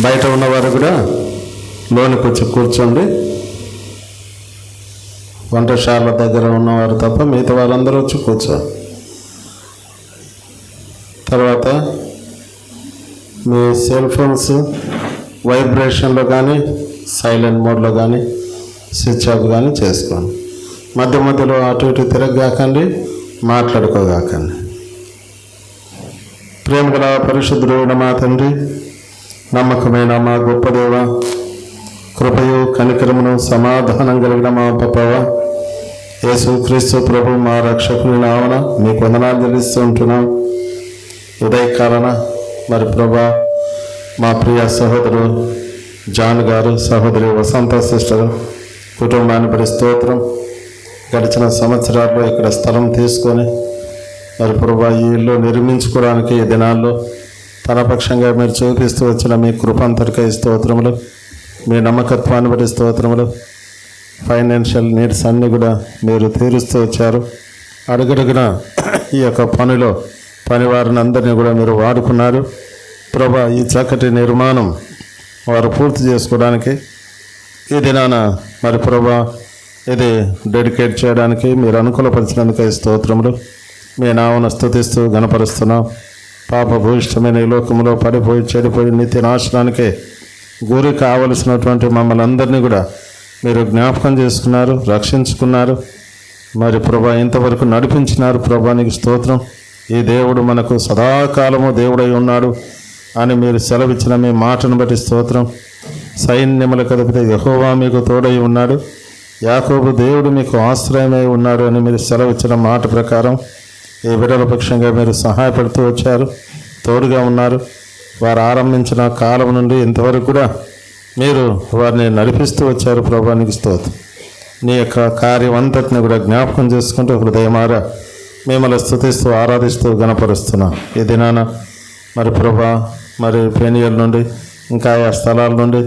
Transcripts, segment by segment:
బయట ఉన్నవారు కూడా లోనికి వచ్చి కూర్చోండి. వంటశాల దగ్గర ఉన్నవారు తప్ప మిగతా వాళ్ళందరూ వచ్చి కూర్చోండి. తర్వాత మీ సెల్ ఫోన్స్ వైబ్రేషన్లో కానీ సైలెంట్ మోడ్లో కానీ స్విచ్ ఆఫ్ కానీ చేసుకోండి. మధ్య మధ్యలో అటు ఇటు తిరగగాకండి, మాట్లాడుకోగాకండి. ప్రేమ గల పరిశుద్ధుడైన మా తండ్రి, నమ్మకమైన మా గొప్ప దేవ, కృపయు కనికరమును సమాధానం కలిగిన మా పప్పవ యేసు క్రీస్తు ప్రభు మా రక్షకుని నామన మీకు వందనాలు చెల్లిస్తూ ఉంటున్నాం. ఉదయకాలన మరి ప్రభా మా ప్రియ సహోదరు జాన్ గారు, సహోదరి వసంత సిస్టర్ కుటుంబాన్ని బడి స్తోత్రం. గడిచిన సంవత్సరాల్లో ఇక్కడ స్థలం తీసుకొని మరి ప్రభా ఈ ఇల్లు నిర్మించుకోవడానికి ఈ దినాల్లో తన పక్షంగా మీరు చూపిస్తూ వచ్చిన మీ కృపాంతరికై స్తోత్రములు, మీ నమ్మకత్వాన్ని బట్టి స్తోత్రములు. ఫైనాన్షియల్ నీడ్స్ అన్నీ కూడా మీరు తీరుస్తూ వచ్చారు. అడుగడుగున ఈ యొక్క పనిలో పనివారిని అందరినీ కూడా మీరు వాడుకున్నారు ప్రభా. ఈ చక్కటి నిర్మాణం వారు పూర్తి చేసుకోవడానికి ఈ దినాన మరి ప్రభా ఇది డెడికేట్ చేయడానికి మీరు అనుకూలపరిచినందుకై స్తోత్రములు. మీ నామను స్తుతిస్తూ గణపరుస్తున్నాం. పాప భూయిష్టమైన ఈ లోకంలో పడిపోయి చెడిపోయి నిత్య నాశనానికే గురి కావలసినటువంటి మమ్మల్ని అందరినీ కూడా మీరు జ్ఞాపకం చేసుకున్నారు, రక్షించుకున్నారు. మరి ప్రభా ఇంతవరకు నడిపించినారు ప్రభా, నీకు స్తోత్రం. ఈ దేవుడు మనకు సదాకాలము దేవుడై ఉన్నాడు అని మీరు సెలవిచ్చిన మీ మాటను బట్టి స్తోత్రం. సైన్యములకు అధిపతి యెహోవా మీకు తోడై ఉన్నాడు, యాకోబు దేవుడు మీకు ఆశ్రయమై ఉన్నాడు అని మీరు సెలవిచ్చిన మాట ప్రకారం ఈ బిడ్డల పక్షంగా మీరు సహాయపడుతూ వచ్చారు, తోడుగా ఉన్నారు. వారు ఆరంభించిన కాలం నుండి ఇంతవరకు కూడా మీరు వారిని నడిపిస్తూ వచ్చారు ప్రభా, నీకు స్తోత్రం. నీ యొక్క కార్యం అంతటిని కూడా జ్ఞాపకం చేసుకుంటూ హృదయమారా మిమ్మల్ని స్తుతిస్తూ ఆరాధిస్తూ గణపరుస్తున్నాం. ఈ దినాన మరి ప్రభా మరి పెనియల్ నుండి ఇంకా ఆ స్థలాల నుండి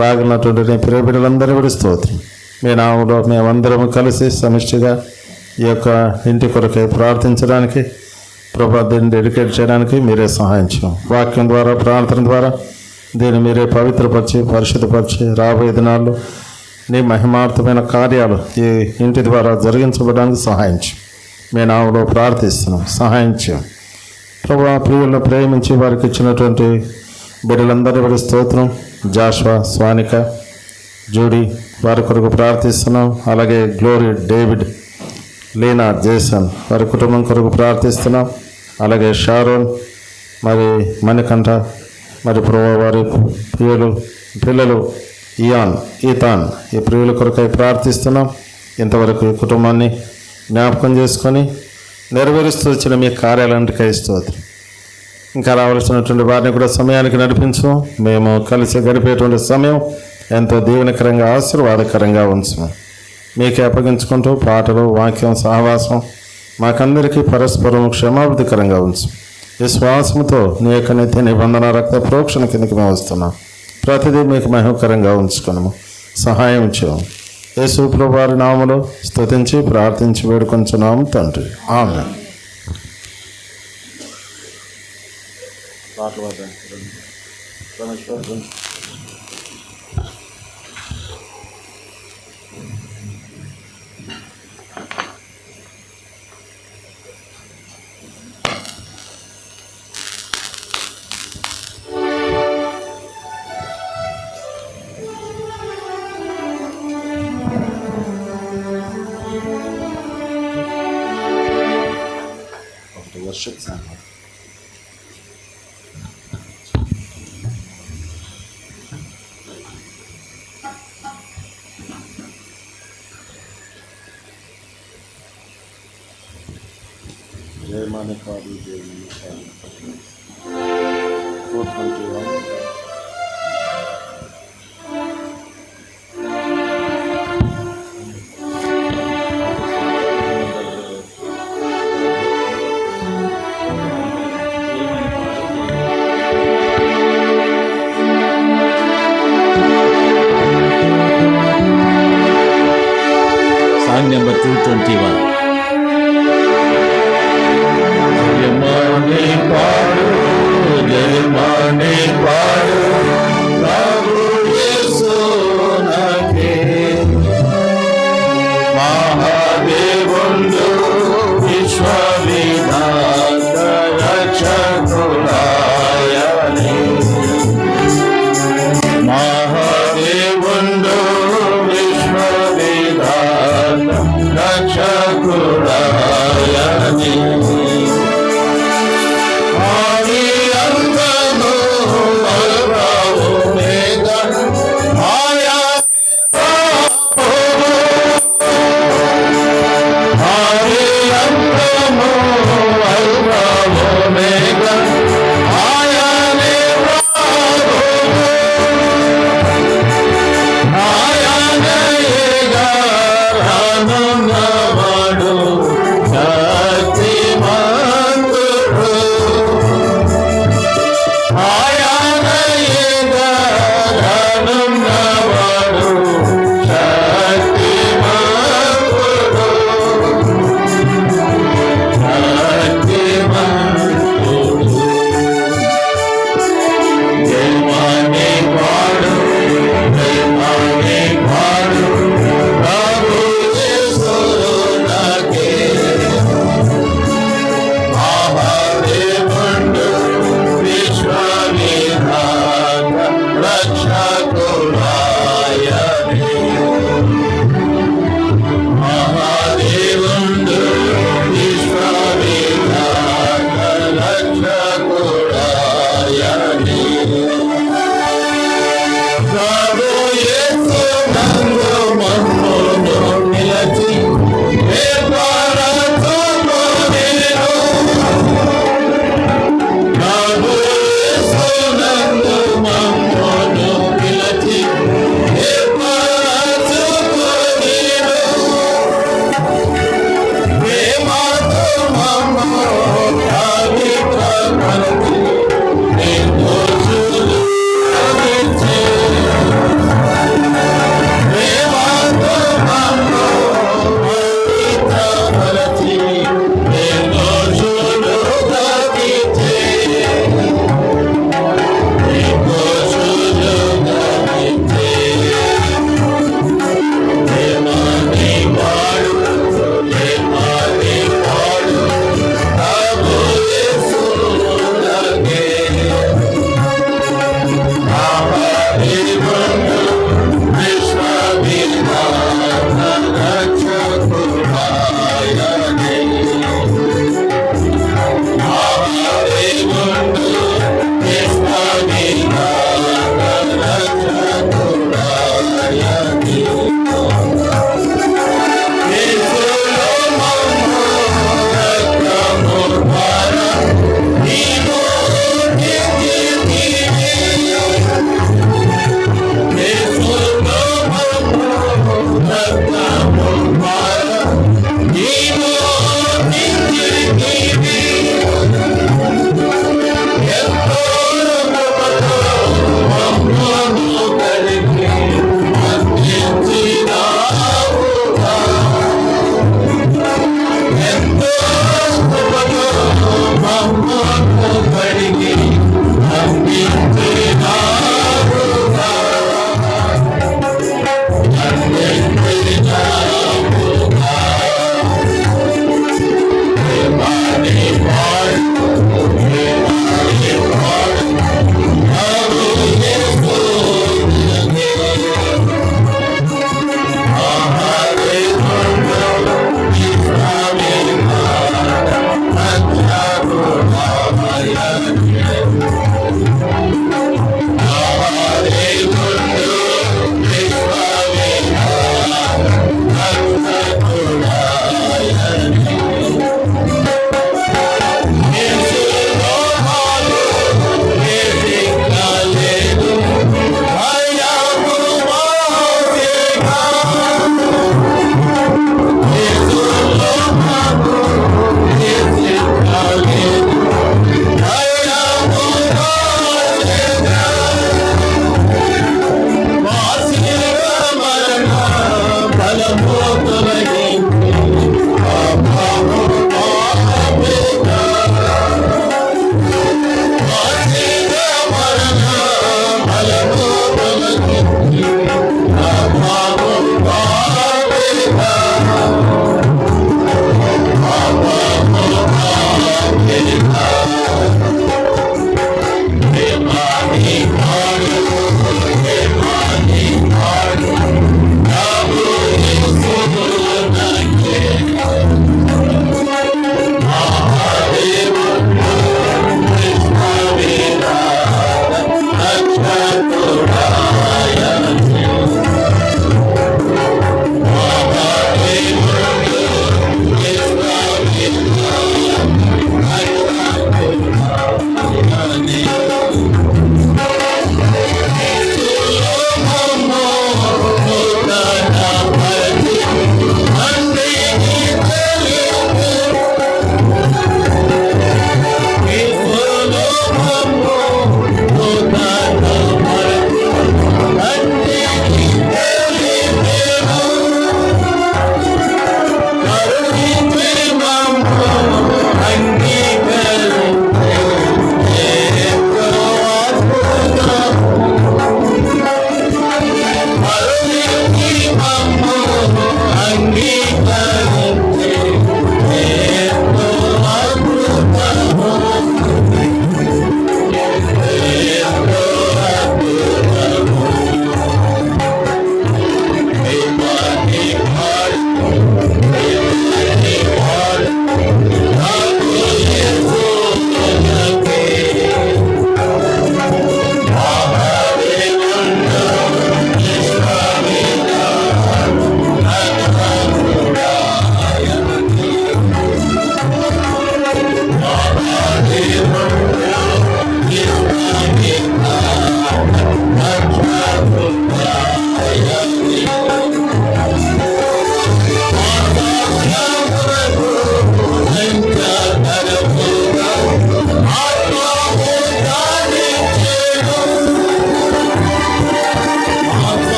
రాగినటువంటి నీ ప్రియ బిడ్డలందరూ కూడా స్తోత్రం. మీ నామంలో మేమందరము కలిసి సమిష్టిగా ఈ యొక్క ఇంటి కొరకై ప్రార్థించడానికి ప్రభా దీన్ని డెడికేట్ చేయడానికి మీరే సహాయం చేయం. వాక్యం ద్వారా ప్రార్థన ద్వారా దీన్ని మీరే పవిత్రపరిచి పరిశుద్ధపరిచి రాబోయే దినాల్లో నీ మహిమార్థమైన కార్యాలు ఈ ఇంటి ద్వారా జరిగించబడడానికి సహాయం చేయం. మీ నామంలో ప్రార్థిస్తున్నాం, సహాయం చేయం ప్రభా. ప్రియులను ప్రేమించి వారికి ఇచ్చినటువంటి బిడ్డలందరి వారి స్తోత్రం. జాషువా, స్వానిక, జూడీ వారి కొరకు ప్రార్థిస్తున్నాం. అలాగే గ్లోరీ, డేవిడ్, లీనా, జేసన్ వారి కుటుంబం కొరకు ప్రార్థిస్తున్నాం. అలాగే షారోన్, మరి మణికంఠ, మరి ప్రభు వారి పిల్లలు ఇయాన్, ఈతాన్ ఈ ప్రియుల కొరకై ప్రార్థిస్తున్నాం. ఇంతవరకు ఈ కుటుంబాన్ని జ్ఞాపకం చేసుకొని నెరవేరుస్తూ వచ్చిన మీ కార్యాలన్నిటికై స్తోత్రం. ఇంకా రావాల్సినటువంటి వారిని కూడా సమయానికి నడిపించు. మేము కలిసి గడిపేటువంటి సమయం ఎంతో దీవెనకరంగా ఆశీర్వాదకరంగా ఉంచు. మీకే అప్పగించుకుంటూ పాటలు, వాక్యం, సహవాసం మాకందరికీ పరస్పరం క్షమాభిధికరంగా ఉంచు. విశ్వాసంతో నీ యొక్క నిత్య నిబంధన రక్త ప్రోక్షణ కిందకి మేము వస్తున్నాం. ప్రతిదీ మీకు మహిమకరంగా ఉంచుకున్నాము, సహాయం చేయము. యేసు ప్రభువు వారి నామములో స్తుతించి ప్రార్థించి వేడుకొంచున్నాము తండ్రి, ఆమేన్. Worship song. Jai Manakari, Jai Manakari. 421. Song number 221. జయమాని పాడు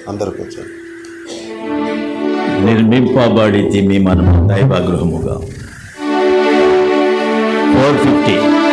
అందరికి వచ్చారు. నిర్మింపబడితిమి మనము దైవగృహముగా. 450.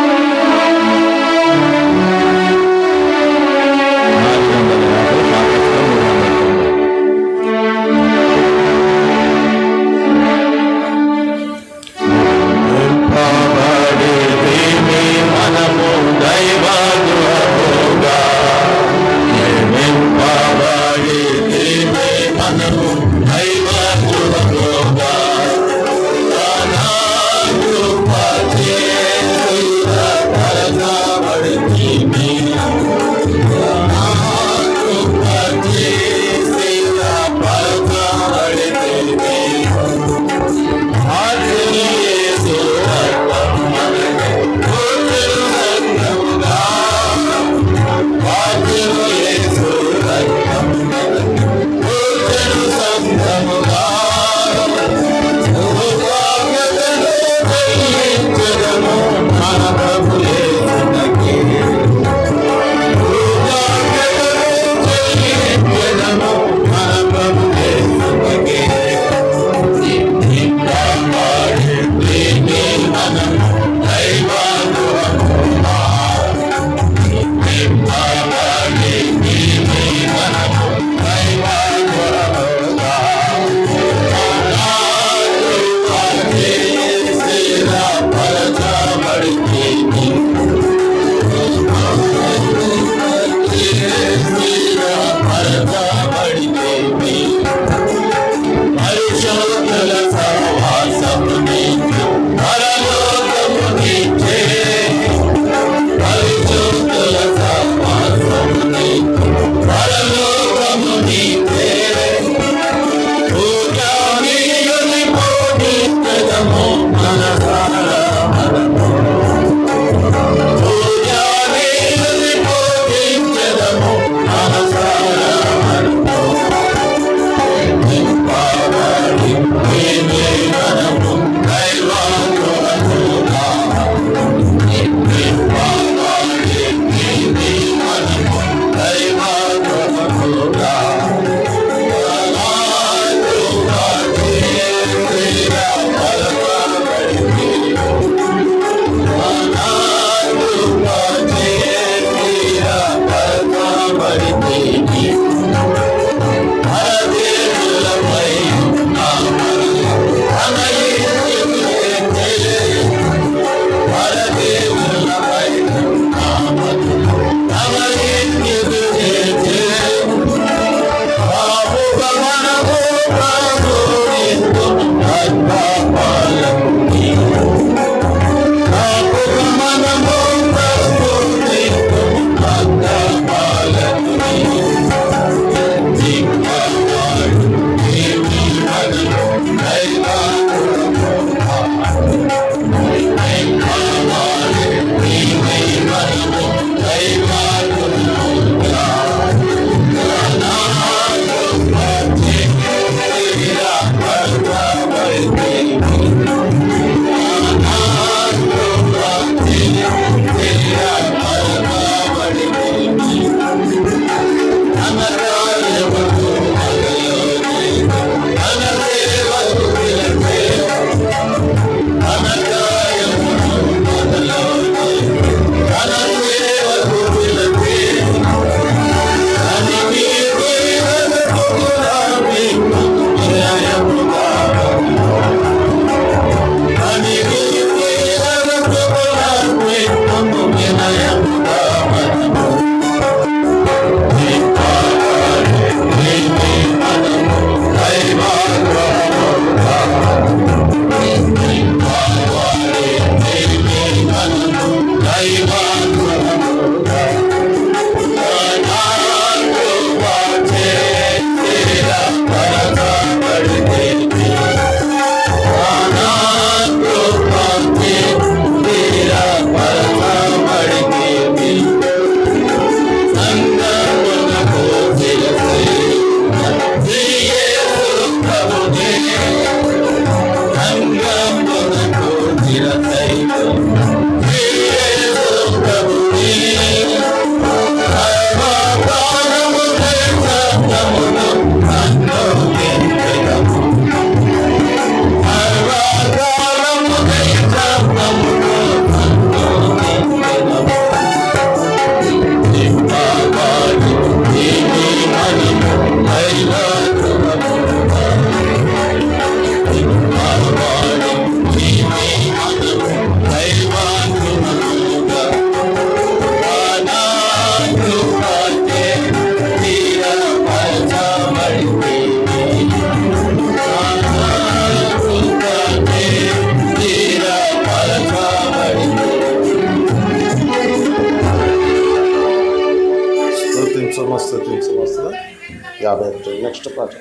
51. నెక్స్ట్ పాట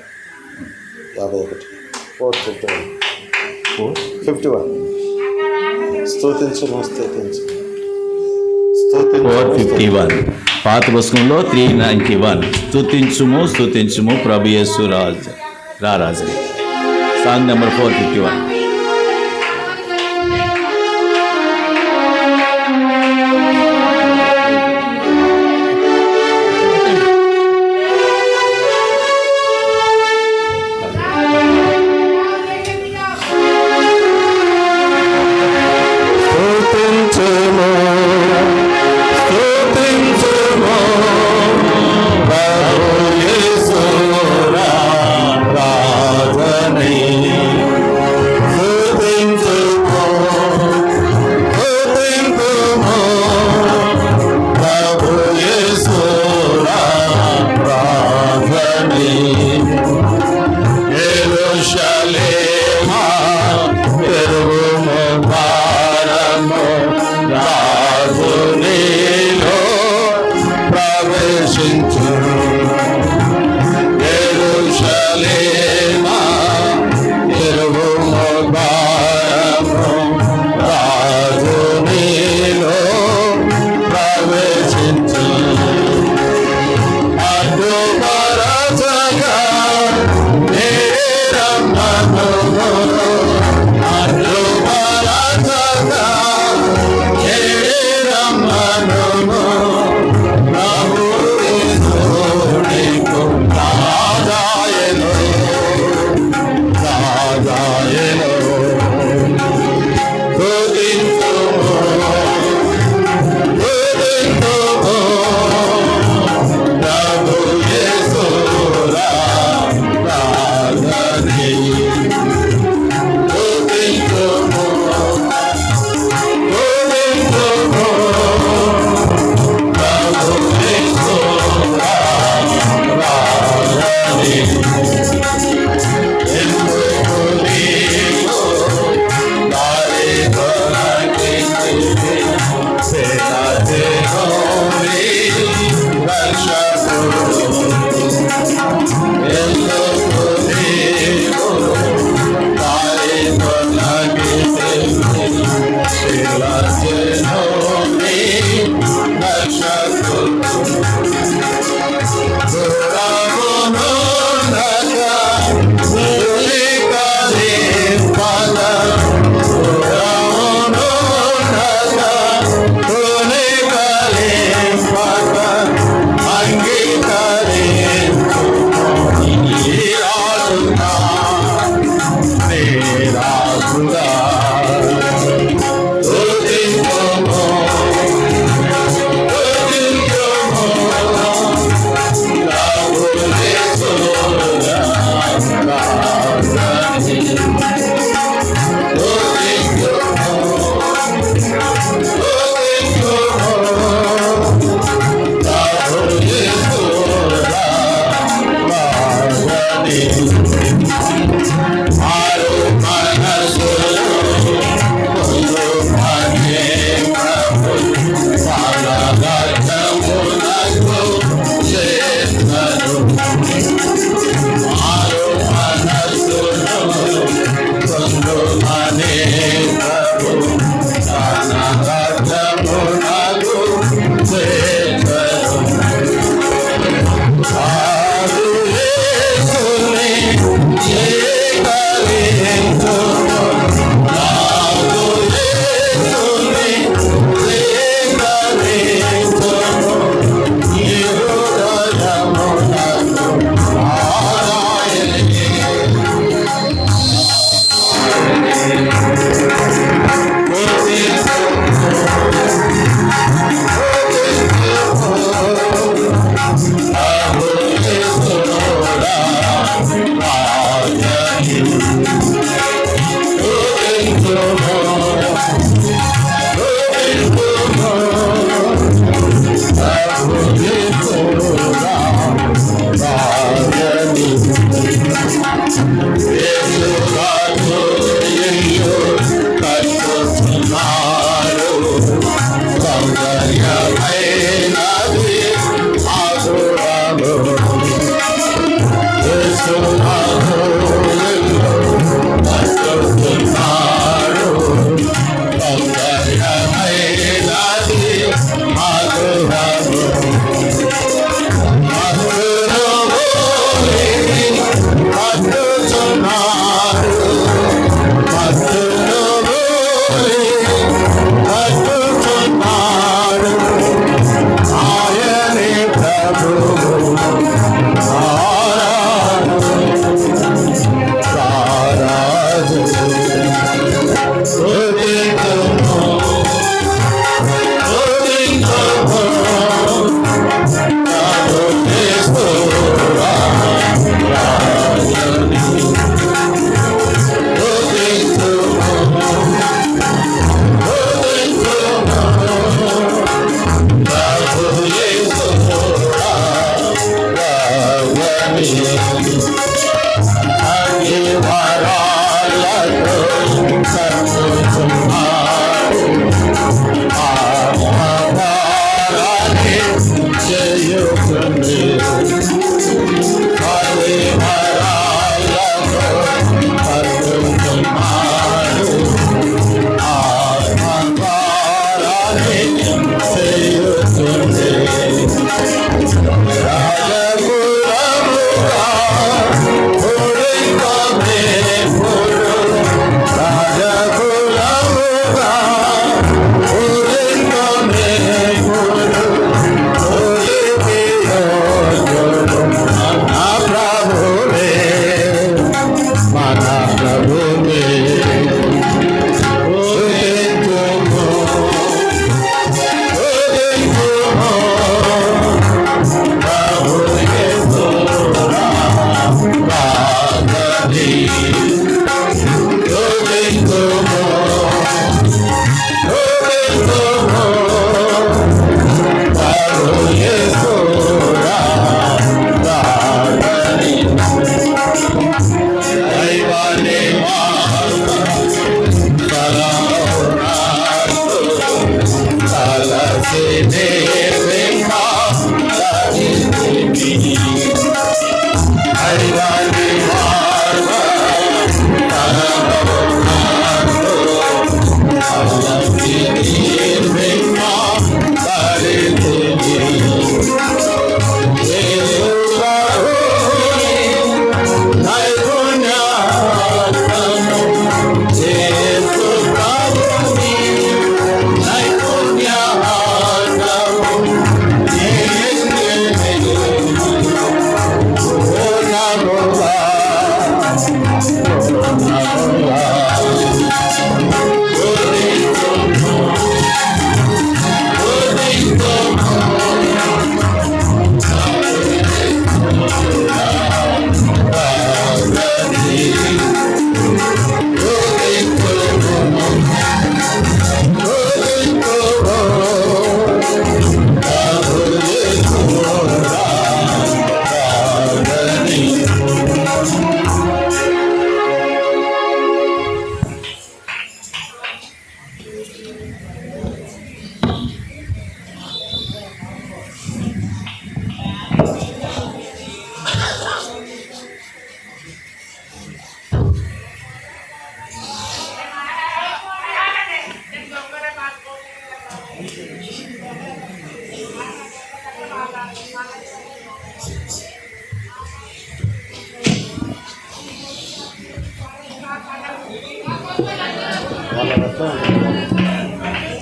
51. 451. 51. స్తుతించుము స్తుతించు 451. పాత పుస్తకంలో 391. స్తుతించుము ప్రభు యేసు రారాజు. Song number 451.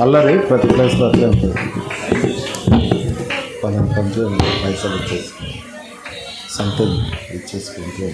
అల్లరి ప్రతి ప్లేస్లో అట్లే ఉంటుంది. పలానా పంచే పైసలు ఇచ్చేసి సంథింగ్ ఇచ్చేసుకుంటూ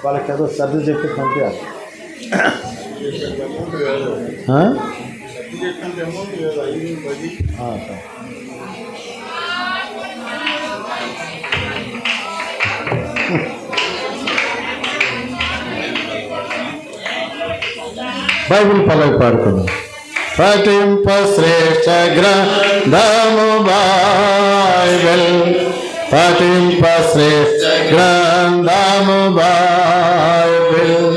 వాళ్ళకి ఏదో సర్ది చెప్పి పంపించాలి. బైబిల్ పలవి పాడుకున్నాం. పఠింప శ్రేష్ఠ గ్రంథము బైబిల్, పఠింప శ్రేష్ఠ గ్రంథము బైబిల్,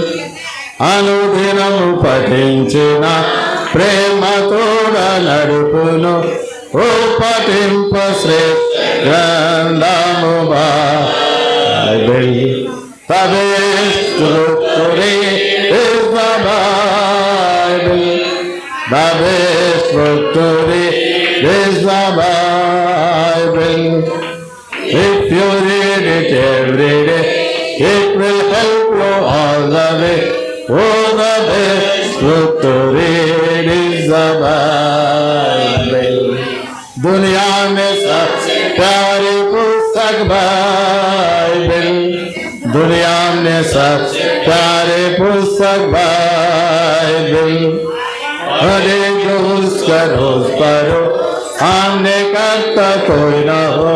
అనుదినము పఠించిన ప్రేమతోడ నడుపును. ఓ పఠింప శ్రేష్ఠ గ్రంథము Bible, తదే స్తుతురే is the Bible, the best book to read is the Bible. If you read it every day, it will help you all the way. Oh, the best book to read is the Bible. दुनिया में सबसे प्यारी पुस्तक Bible, दुनिया में सबसे प्यारे पुस्तक बाइबल, अरे जो उसका रोज पढ़ो हमने करता कोई ना हो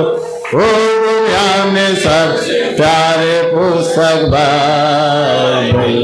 वो दुनिया में सबसे प्यारे पुस्तक बाइबल।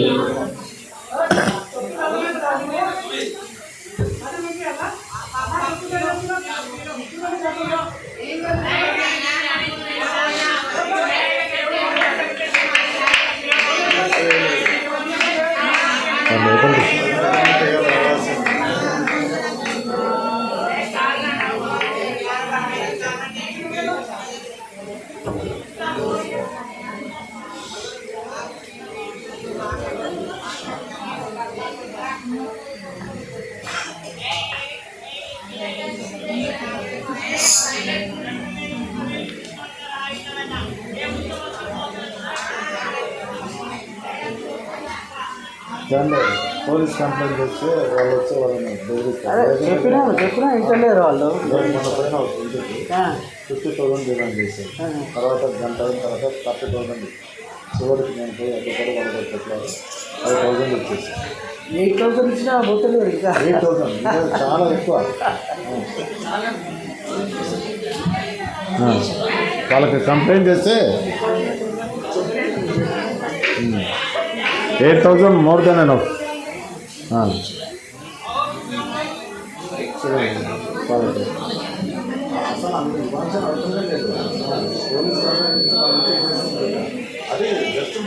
పోలీస్ కంప్లైంట్ చేస్తే వాళ్ళు వచ్చి వాళ్ళని చెప్పినా ఇంటలేరు వాళ్ళు. మన పైన 50,000 డిమాండ్ చేశారు. తర్వాత గంట అయిన తర్వాత 30,000 చివరికి నేను పోయి అది కూడా వాళ్ళు పెట్టారు. 5,000 ఇచ్చేసి 8,000 ఇచ్చినా పోతలేరు. ఇంకా 8,000 చాలా ఎక్కువ. వాళ్ళకి కంప్లైంట్ చేస్తే 8,000 మోర్ దెన్ ఎనఫ్. అదే జస్ట్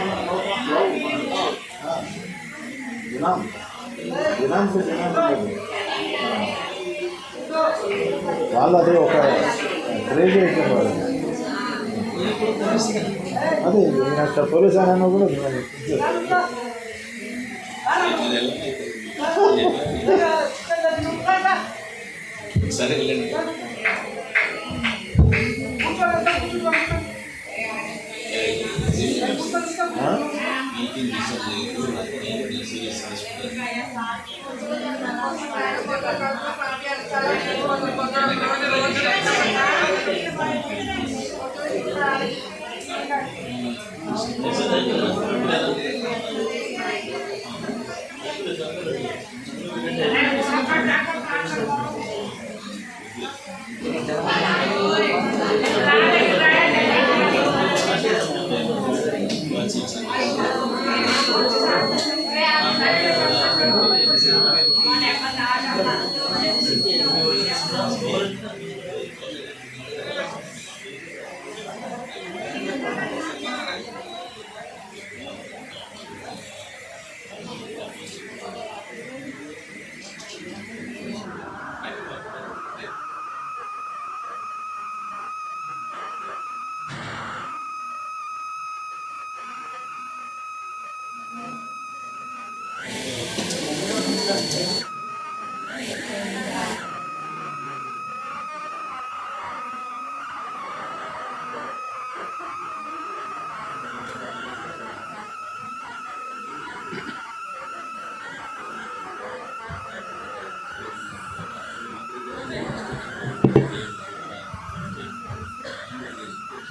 వాళ్ళు అదే ఒక క్రేజీ అయిపోయింది. అదే నేను పోలీస్ అయినా కూడా సరే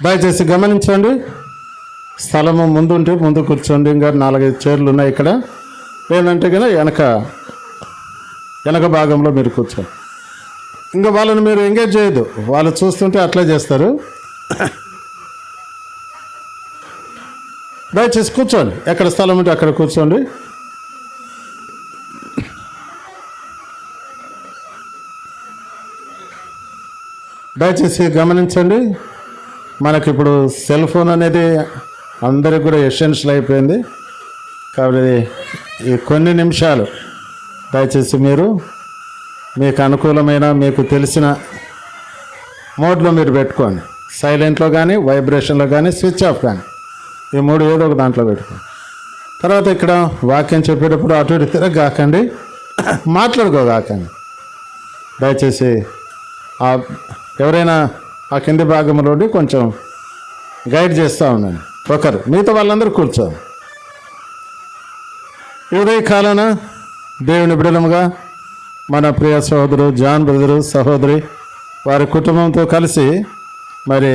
దయచేసి గమనించండి. స్థలము ముందుంటే ముందు కూర్చోండి. ఇంకా 4-5 చైర్లు ఉన్నాయి ఇక్కడ. లేదంటే కనుక వెనక భాగంలో మీరు కూర్చోండి. ఇంకా వాళ్ళని మీరు ఎంగేజ్ చేయొద్దు. వాళ్ళు చూస్తుంటే అట్లే చేస్తారు. దయచేసి కూర్చోండి. ఎక్కడ స్థలం ఉంటే అక్కడ కూర్చోండి. దయచేసి గమనించండి. మనకిప్పుడు సెల్ ఫోన్ అనేది అందరికి కూడా ఎసెన్షియల్ అయిపోయింది. కాబట్టి ఈ కొన్ని నిమిషాలు దయచేసి మీరు మీకు అనుకూలమైన మీకు తెలిసిన మోడ్లో మీరు పెట్టుకోండి. సైలెంట్లో కానీ, వైబ్రేషన్లో కానీ, స్విచ్ ఆఫ్ కానీ, ఈ 3 ఏదో ఒక దాంట్లో పెట్టుకోండి. తర్వాత ఇక్కడ వాక్యం చెప్పేటప్పుడు అటు ఇటు తిరగకండి, మాట్లాడుకోగాకండి. దయచేసి ఎవరైనా ఆ కింది భాగంలోని కొంచెం గైడ్ చేస్తూ ఉండండి. ఒకరు మిగతా వాళ్ళందరూ కూర్చోండి. ఉదయ కాలాన దేవుని బిడలముగా మన ప్రియ సహోదరు జాన్ బ్రదరు సహోదరి వారి కుటుంబంతో కలిసి మరి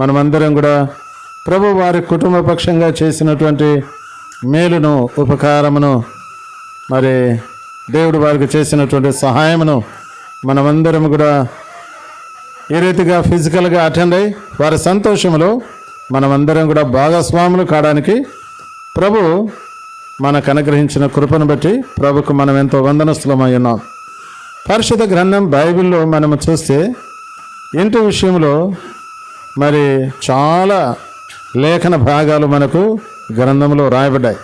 మనమందరం కూడా ప్రభు వారి కుటుంబ పక్షంగా చేసినటువంటి మేలును ఉపకారమును మరి దేవుడు వారికి చేసినటువంటి సహాయమును మనమందరం కూడా ఈ రీతిగా ఫిజికల్గా అటెండ్ అయ్యి వారి సంతోషంలో మనమందరం కూడా భాగస్వాములు కావడానికి ప్రభు మనకు అనుగ్రహించిన కృపను బట్టి ప్రభుకు మనం ఎంతో వందనస్తులమై ఉన్నాం. పరిశుద్ధ గ్రంథం బైబిల్లో మనము చూస్తే ఇంటి విషయంలో మరి చాలా లేఖన భాగాలు మనకు గ్రంథంలో రాయబడ్డాయి.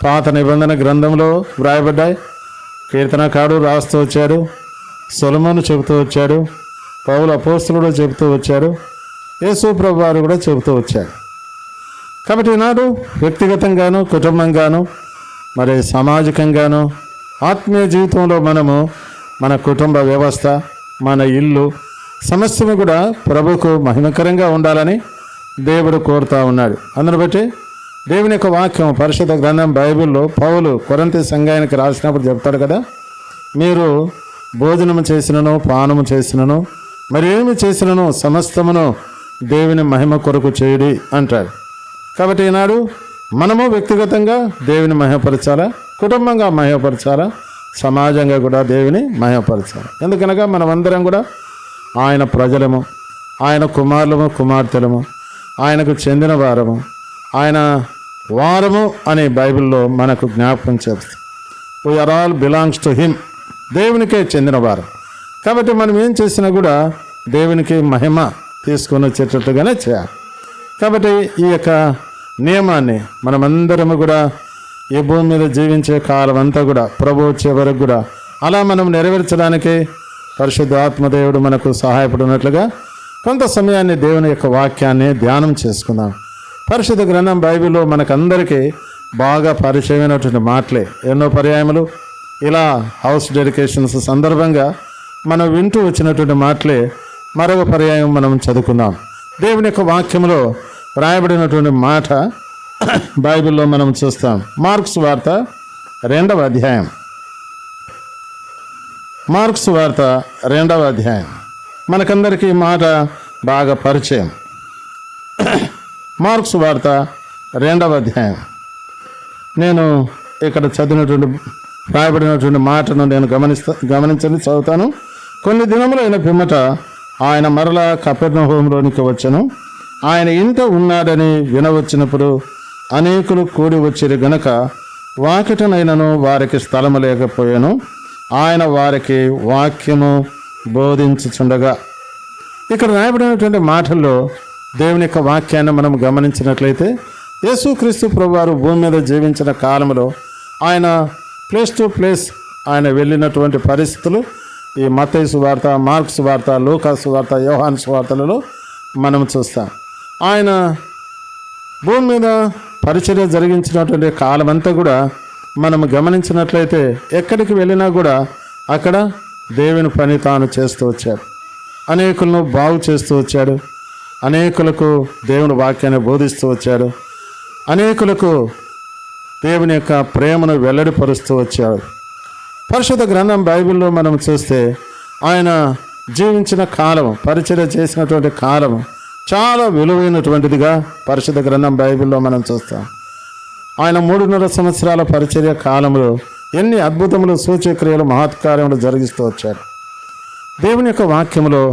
పాత నిబంధన గ్రంథంలో వ్రాయబడ్డాయి. కీర్తనకారుడు రాస్తూ వచ్చాడు, సొలొమోను చెబుతూ వచ్చాడు, పౌలు అపోస్తలుడు చెబుతూ వచ్చారు, యేసు ప్రభు వారు కూడా చెబుతూ వచ్చారు. కాబట్టి ఈనాడు వ్యక్తిగతంగాను కుటుంబంగాను మరి సామాజికంగాను ఆత్మీయ జీవితంలో మనము మన కుటుంబ వ్యవస్థ, మన ఇల్లు సమస్తము కూడా ప్రభుకు మహిమకరంగా ఉండాలని దేవుడు కోరుతూ ఉన్నాడు. అందును బట్టి దేవుని యొక్క వాక్యం పరిశుద్ధ గ్రంథం బైబిల్లో పౌలు కొరింథీ సంఘానికి రాసినప్పుడు చెప్తాడు కదా, మీరు భోజనము చేసినను పానము చేసినను మరి ఏమి చేసినను సమస్తమును దేవుని మహిమ కొరకు చేయుడి అంటాడు. కాబట్టి ఈనాడు మనము వ్యక్తిగతంగా దేవుని మహిమపరచాలా, కుటుంబంగా మహిమపరచాలా, సమాజంగా కూడా దేవుని మహిమపరచాలి. ఎందుకనగా మనమందరం కూడా ఆయన ప్రజలము, ఆయన కుమారులము కుమార్తెలము, ఆయనకు చెందిన వారము, ఆయన వారము అని బైబిల్లో మనకు జ్ఞాపకం చేస్తుంది. We are all belongs to him, దేవునికే చెందిన వారు. కాబట్టి మనం ఏం చేసినా కూడా దేవునికి మహిమ తీసుకొని వచ్చేటట్టుగానే చేయాలి. కాబట్టి ఈ యొక్క నియమాన్ని మనమందరము కూడా ఈ భూమి మీద జీవించే కాలం అంతా కూడా ప్రభు వచ్చే వరకు కూడా అలా మనం నెరవేర్చడానికి పరిశుద్ధ ఆత్మదేవుడు మనకు సహాయపడినట్లుగా కొంత సమయాన్ని దేవుని యొక్క వాక్యాన్ని ధ్యానం చేసుకుందాం. పరిశుద్ధ గ్రంథం బైబిల్లో మనకందరికీ బాగా పరిచయమైనటువంటి మాటలే, ఎన్నో పర్యాయములు ఇలా హౌస్ డెడికేషన్స్ సందర్భంగా మనం వింటూ వచ్చినటువంటి మాటలే మరొక పర్యాయం మనం చదువుకుందాం. దేవుని యొక్క వాక్యంలో రాయబడినటువంటి మాట బైబిల్లో మనం చూస్తాం. మార్క్స్ వార్త 2వ అధ్యాయం. మార్క్స్ వార్త 2వ అధ్యాయం మనకందరికీ ఈ మాట బాగా పరిచయం. మార్క్స్ వార్త 2వ అధ్యాయం నేను ఇక్కడ చదివినటువంటి రాయబడినటువంటి మాటను నేను గమనించండి, చదువుతాను. కొన్ని దినములైన పిమ్మట ఆయన మరలా కపెర్నహూములోనికి వచ్చెను. ఆయన ఇంట ఉన్నాడని వినవచ్చినప్పుడు అనేకులు కూడి వచ్చిరి గనుక వాకిటనైనను వారికి స్థలము లేకపోయాను. ఆయన వారికి వాక్యము బోధించుచుండగా. ఇక్కడ రాయబడినటువంటి మాటల్లో దేవుని యొక్క వాక్యాన్ని మనం గమనించినట్లయితే యేసుక్రీస్తు ప్రభువారు భూమి మీద జీవించిన కాలంలో ఆయన ప్లేస్ టు ప్లేస్ ఆయన వెళ్ళినటువంటి పరిస్థితులు ఈ మత్తయి సువార్త, మార్క్స్ వార్త, లూకా సువార్త, యోహాను సువార్తలలో మనం చూస్తాం. ఆయన భూమి మీద పరిచర్య జరిగించినటువంటి కాలం అంతా కూడా మనం గమనించినట్లయితే ఎక్కడికి వెళ్ళినా కూడా అక్కడ దేవుని పని తాను చేస్తూ వచ్చాడు. అనేకులను బాగు చేస్తూ వచ్చాడు. అనేకులకు దేవుని వాక్యాన్ని బోధిస్తూ వచ్చాడు. అనేకులకు దేవుని యొక్క ప్రేమను వెల్లడిపరుస్తూ వచ్చాడు. పరిశుద్ధ గ్రంథం బైబిల్లో మనం చూస్తే ఆయన జీవించిన కాలం, పరిచర్య చేసినటువంటి కాలం చాలా విలువైనటువంటిదిగా పరిశుద్ధ గ్రంథం బైబిల్లో మనం చూస్తాం. ఆయన 3.5 సంవత్సరాల పరిచర్య కాలంలో ఎన్ని అద్భుతములు, సూచక్రియలు, మహత్కార్యములు జరిగిస్తూ వచ్చాడు. దేవుని యొక్క వాక్యములో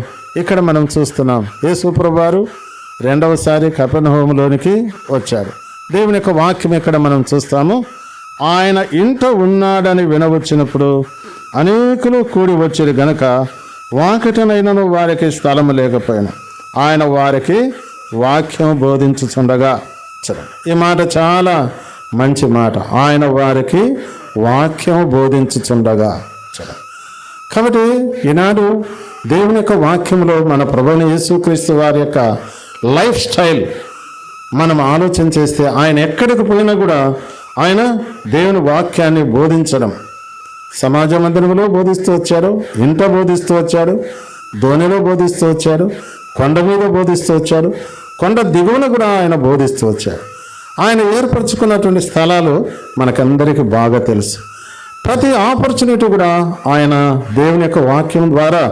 ఇక్కడ మనం చూస్తున్నాం. యేసు ప్రభువారు 2వసారి కపెర్నహూములోనికి వచ్చారు. దేవుని యొక్క వాక్యం ఇక్కడ మనం చూస్తాము. ఆయన ఇంట ఉన్నాడని వినవచ్చినప్పుడు అనేకులు కూడి వచ్చిరు గనుక వాకిటనైనను వారికి స్థలము లేకపోయినా ఆయన వారికి వాక్యం బోధించుచుండగా. ఈ మాట చాలా మంచి మాట. ఆయన వారికి వాక్యం బోధించుచుండగా. కాబట్టి ఈనాడు దేవుని యొక్క వాక్యంలో మన ప్రభువైన యేసుక్రీస్తు వారి యొక్క లైఫ్ స్టైల్ మనం ఆలోచన చేస్తే ఆయన ఎక్కడికి పోయినా కూడా ఆయన దేవుని వాక్యాన్ని బోధించడం, సమాజ మందిరంలో బోధిస్తూ వచ్చాడు, ఇంట బోధిస్తూ వచ్చాడు, ధోనిలో బోధిస్తూ వచ్చాడు, కొండ మీద బోధిస్తూ వచ్చాడు, కొండ దిగువన కూడా ఆయన బోధిస్తూ వచ్చాడు. ఆయన ఏర్పరచుకున్నటువంటి స్థలాలు మనకందరికీ బాగా తెలుసు. ప్రతి ఆపర్చునిటీ కూడా ఆయన దేవుని యొక్క వాక్యం ద్వారా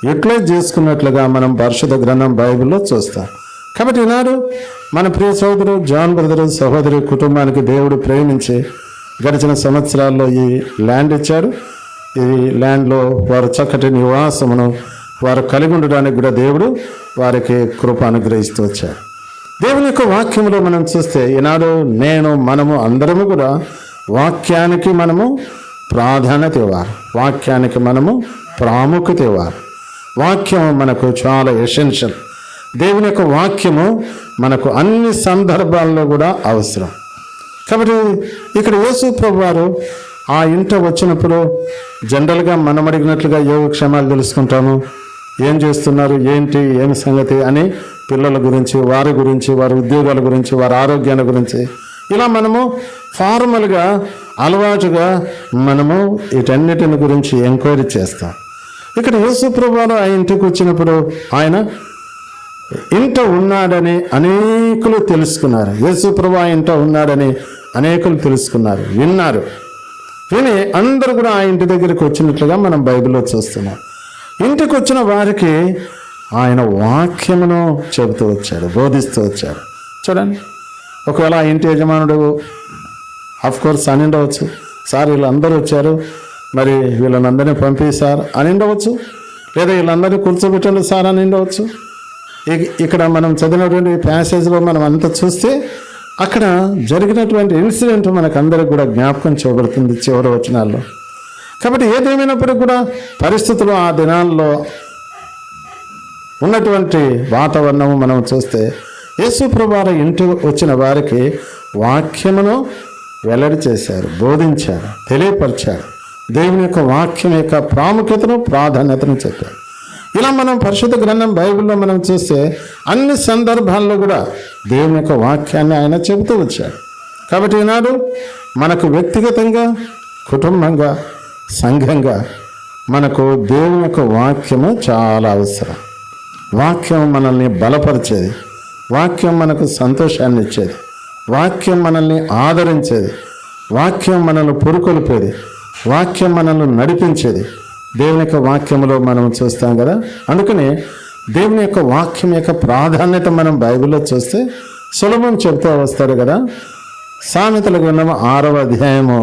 యూటిలైజ్ చేసుకున్నట్లుగా మనం పరిశుద్ధ గ్రంథం బైబిల్లో చూస్తాం. కాబట్టి ఈనాడు మన ప్రియ సోదరు జాన్ బ్రదరు సహోదరి కుటుంబానికి దేవుడు ప్రేమించి గడిచిన సంవత్సరాల్లో ఈ ల్యాండ్ ఇచ్చాడు. ఈ ల్యాండ్లో వారు చక్కటి నివాసమును వారు కలిగి ఉండడానికి కూడా దేవుడు వారికి కృప అనుగ్రహిస్తూ వచ్చారు. దేవుని యొక్క వాక్యంలో మనం చూస్తే ఈనాడు మనము అందరము కూడా వాక్యానికి మనము ప్రాధాన్యత ఇవ్వాలి, వాక్యానికి మనము ప్రాముఖ్యత ఇవ్వాలి. వాక్యం మనకు చాలా ఎసెన్షియల్. దేవుని యొక్క వాక్యము మనకు అన్ని సందర్భాల్లో కూడా అవసరం. కాబట్టి ఇక్కడ యేసు ప్రభు వారు ఆ ఇంట వచ్చినప్పుడు జనరల్గా మనం అడిగినట్లుగా యోగక్షేమాలు తెలుసుకుంటాము. ఏం చేస్తున్నారు, ఏంటి, ఏమి సంగతి అని పిల్లల గురించి, వారి గురించి, వారి ఉద్యోగాల గురించి, వారి ఆరోగ్యాల గురించి ఇలా మనము ఫార్మల్గా అలవాటుగా మనము వీటన్నిటిని గురించి ఎంక్వైరీ చేస్తాం. ఇక్కడ యేసు ప్రభు వారు ఆ ఇంటికి వచ్చినప్పుడు ఆయన ఇంట ఉన్నాడని అనేకులు తెలుసుకున్నారు. యేసు ప్రభు ఆ ఇంట ఉన్నాడని అనేకులు తెలుసుకున్నారు, విన్నారు. విని అందరూ కూడా ఆ ఇంటి దగ్గరికి వచ్చినట్లుగా మనం బైబిల్లో చూస్తున్నాం. ఇంటికి వచ్చిన వారికి ఆయన వాక్యమును చెబుతూ వచ్చాడు, బోధిస్తూ వచ్చాడు. చూడండి, ఒకవేళ ఆ ఇంటి యజమానుడు కోర్స్ అని ఉండవచ్చు, సార్ వీళ్ళందరూ వచ్చారు, మరి వీళ్ళందరినీ పంపిస్తారు అని ఉండవచ్చు, లేదా వీళ్ళందరినీ కూర్చోబెట్టండి సార్ అని ఉండవచ్చు. ఇక్కడ మనం చదివినటువంటి ప్యాసేజ్లో మనం అంతా చూస్తే అక్కడ జరిగినటువంటి ఇన్సిడెంట్ మనకు అందరికి కూడా జ్ఞాపకం చేయబడుతుంది చివరి వచనాల్లో. కాబట్టి ఏదేమైనప్పటికీ కూడా పరిస్థితులు ఆ దినాల్లో ఉన్నటువంటి వాతావరణము మనం చూస్తే యేసు ప్రభువారు ఇంటికి వచ్చిన వారికి వాక్యమును వెల్లడి చేశారు, బోధించారు, తెలియపరిచారు. దేవుని యొక్క వాక్యం యొక్క ప్రాముఖ్యతను, ప్రాధాన్యతను చెప్పారు. ఇలా మనం పరిశుద్ధ గ్రంథం బైబిల్లో మనం చూస్తే అన్ని సందర్భాల్లో కూడా దేవుని యొక్క వాక్యాన్ని ఆయన చెబుతూ వచ్చాడు. కాబట్టి ఈనాడు మనకు వ్యక్తిగతంగా, కుటుంబంగా, సంఘంగా మనకు దేవుని యొక్క వాక్యము చాలా అవసరం. వాక్యం మనల్ని బలపరిచేది, వాక్యం మనకు సంతోషాన్ని ఇచ్చేది, వాక్యం మనల్ని ఆదరించేది, వాక్యం మనల్ని పురుకొల్పేది, వాక్యం మనల్ని నడిపించేది. దేవుని యొక్క వాక్యంలో మనం చూస్తాం కదా. అందుకని దేవుని యొక్క వాక్యం యొక్క ప్రాధాన్యత మనం బైబిల్లో చూస్తే సొలొమోను చెప్తూ వస్తాడు కదా. సామెతల గ్రంథం 6వ అధ్యాయము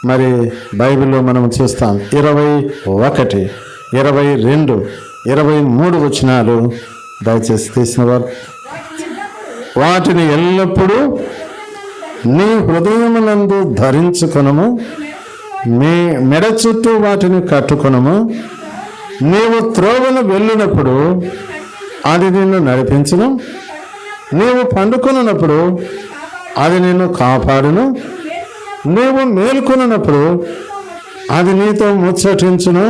మరి బైబిల్లో మనం చూస్తాం. 21, 22, 23 వచనాలు దయచేసి తీసిన వారు. వాటిని ఎల్లప్పుడూ నీ హృదయమునందు ధరించుకొనుము, నీ మెడ చుట్టూ వాటిని కట్టుకొనుము. నీవు త్రోవను వెళ్ళినప్పుడు అది నిన్ను నడిపించును, నీవు పండుకొనున్నప్పుడు అది నిన్ను కాపాడును, నీవు మేల్కొనున్నప్పుడు అది నీతో ముచ్చటించును.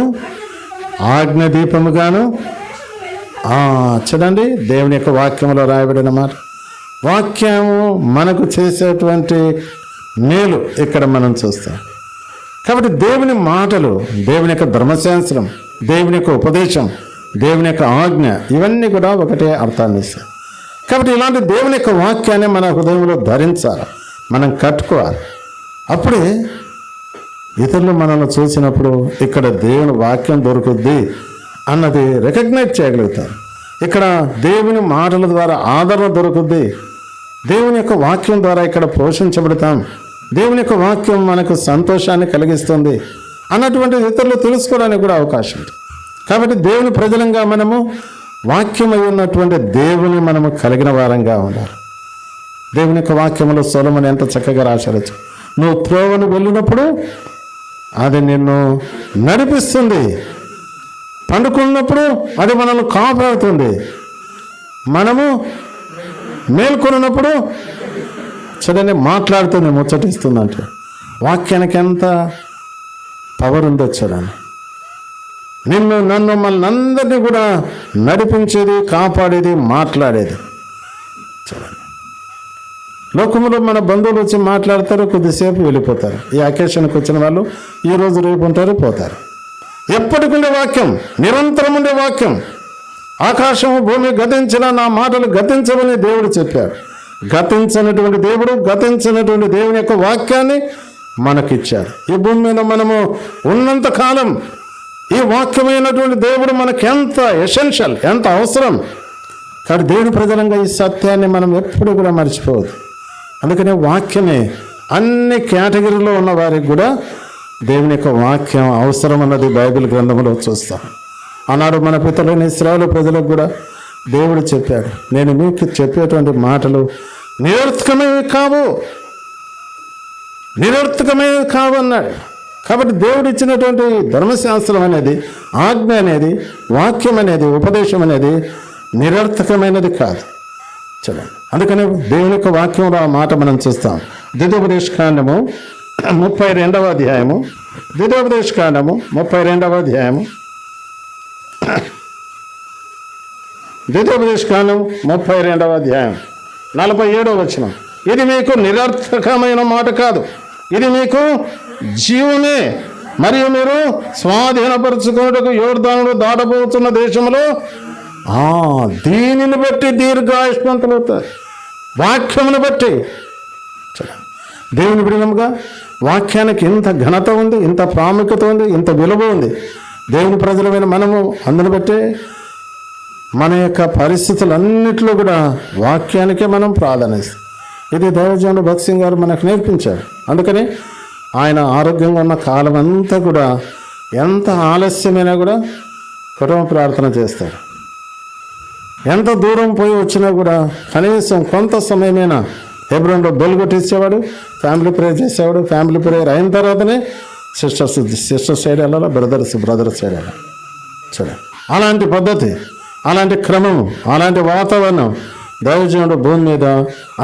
ఆజ్ఞ దీపముగాను. చూడండి, దేవుని యొక్క వాక్యంలో రాయబడిన మాట. వాక్యము మనకు చేసేటువంటి మేలు ఇక్కడ మనం చూస్తాం. కాబట్టి దేవుని మాటలు, దేవుని యొక్క ధర్మశాస్త్రం, దేవుని యొక్క ఉపదేశం, దేవుని యొక్క ఆజ్ఞ ఇవన్నీ కూడా ఒకటే అర్థాన్ని ఇస్తాయి. కాబట్టి ఇలాంటి దేవుని యొక్క వాక్యాన్ని మన హృదయంలో ధరించాలి, మనం కట్టుకోవాలి. అప్పుడే ఇతరులు మనల్ని చూసినప్పుడు ఇక్కడ దేవుని వాక్యం దొరుకుద్ది అన్నది రికగ్నైజ్ చేయగలుగుతారు. ఇక్కడ దేవుని మాటల ద్వారా ఆదరణ దొరుకుద్ది, దేవుని యొక్క వాక్యం ద్వారా ఇక్కడ పోషించబడతాం, దేవుని యొక్క వాక్యం మనకు సంతోషాన్ని కలిగిస్తుంది అన్నటువంటి ఇతరులు తెలుసుకోవడానికి కూడా అవకాశం ఉంది. కాబట్టి దేవుని ప్రజలంగా మనము వాక్యమై ఉన్నటువంటి దేవుని మనము కలిగిన వారంగా ఉండాలి. దేవుని యొక్క వాక్యంలో సొలొమోను ఎంత చక్కగా రాశారు. నువ్వు త్రోవను వెళ్ళినప్పుడు అది నిన్ను నడిపిస్తుంది, పండుకున్నప్పుడు అది మనల్ని కాపాడుతుంది, మనము మేల్కొన్నప్పుడు చూడండి మాట్లాడుతుంది, ముచ్చటిస్తుంది. అంటే వాక్యానికి ఎంత పవర్ ఉందో చూడండి. నన్ను మనందరినీ కూడా నడిపించేది, కాపాడేది, మాట్లాడేది. చూడండి, లోకంలో మన బంధువులు వచ్చి మాట్లాడతారు, కొద్దిసేపు వెళ్ళిపోతారు. ఈ అకేషన్కి వచ్చిన వాళ్ళు ఈరోజు రేపు ఉంటారు, పోతారు. ఎప్పటికుండే వాక్యం, నిరంతరం ఉండే వాక్యం. ఆకాశము భూమి గతించిన నా మాటలు గతించవని దేవుడు చెప్పాడు. గతించినటువంటి దేవుడు, గతించినటువంటి దేవుని యొక్క వాక్యాన్ని మనకిచ్చాడు. ఈ భూమి మీద మనము ఉన్నంత కాలం ఈ వాక్యమైనటువంటి దేవుడు మనకు ఎంత ఎసెన్షియల్, ఎంత అవసరం. కాబట్టి దేవుని ప్రజలంగా ఈ సత్యాన్ని మనం ఎప్పుడు కూడా మర్చిపోవద్దు. అందుకనే వాక్యమే అన్ని కేటగిరీలో ఉన్న వారికి కూడా దేవుని యొక్క వాక్యం అవసరం అన్నది బైబిల్ గ్రంథంలో చూస్తాం. ఆనాడు మన పితరులైన ఇశ్రాయేలు ప్రజలకు కూడా దేవుడు చెప్పాడు, నేను మీకు చెప్పేటువంటి మాటలు నిరర్థకమైనవి కావు అన్నాడు. కాబట్టి దేవుడు ఇచ్చినటువంటి ధర్మశాస్త్రం అనేది, ఆజ్ఞ అనేది, వాక్యం అనేది, ఉపదేశం అనేది నిరర్థకమైనది కాదు. చూడండి, అందుకని దేవుని యొక్క వాక్యంలో ఆ మాట మనం చూస్తాం. ద్వితోపదేశకాండము 32వ అధ్యాయము, ద్వితోపదేశకాండము 32వ అధ్యాయము, ద్వితోపదేశకాండం 32వ అధ్యాయం 47వ వచనం. ఇది మీకు నిరర్థకమైన మాట కాదు, ఇది మీకు జీవమే, మరియు మీరు స్వాధీనపరుచుకున్నట్టుకు యోర్దానుడు దాటబోతున్న దేశంలో దీనిని బట్టి దీర్ఘాయుష్మంతులవుతారు. వాక్యమును బట్టి. దేవుని బిడ్డలుగా వాక్యానికి ఇంత ఘనత ఉంది, ఇంత ప్రాముఖ్యత ఉంది, ఇంత విలువ ఉంది. దేవుని ప్రజలమైన మనము అందుని బట్టే మన యొక్క పరిస్థితులన్నిటిలో కూడా వాక్యానికే మనం ప్రాధాన్యత. ఇది దైవజనుడు భగత్ సింగ్ గారు మనకు నేర్పించారు. అందుకని ఆయన ఆరోగ్యంగా ఉన్న కాలం అంతా కూడా ఎంత ఆలస్యమైనా కూడా కుటుంబ ప్రార్థన చేస్తారు. ఎంత దూరం పోయి వచ్చినా కూడా కనీసం కొంత సమయమైనా హెబ్రోన్లో బెల్ కొట్టించేవాడు, ఫ్యామిలీ ప్రేయర్ చేసేవాడు. ఫ్యామిలీ ప్రేయర్ అయిన తర్వాతనే సిస్టర్స్ సైడ్ వెళ్ళాలా, బ్రదర్స్ సైడ్ వెళ్ళాలి. చూడండి, అలాంటి పద్ధతి, అలాంటి క్రమము, అలాంటి వాతావరణం దైవజనుడు భూమి మీద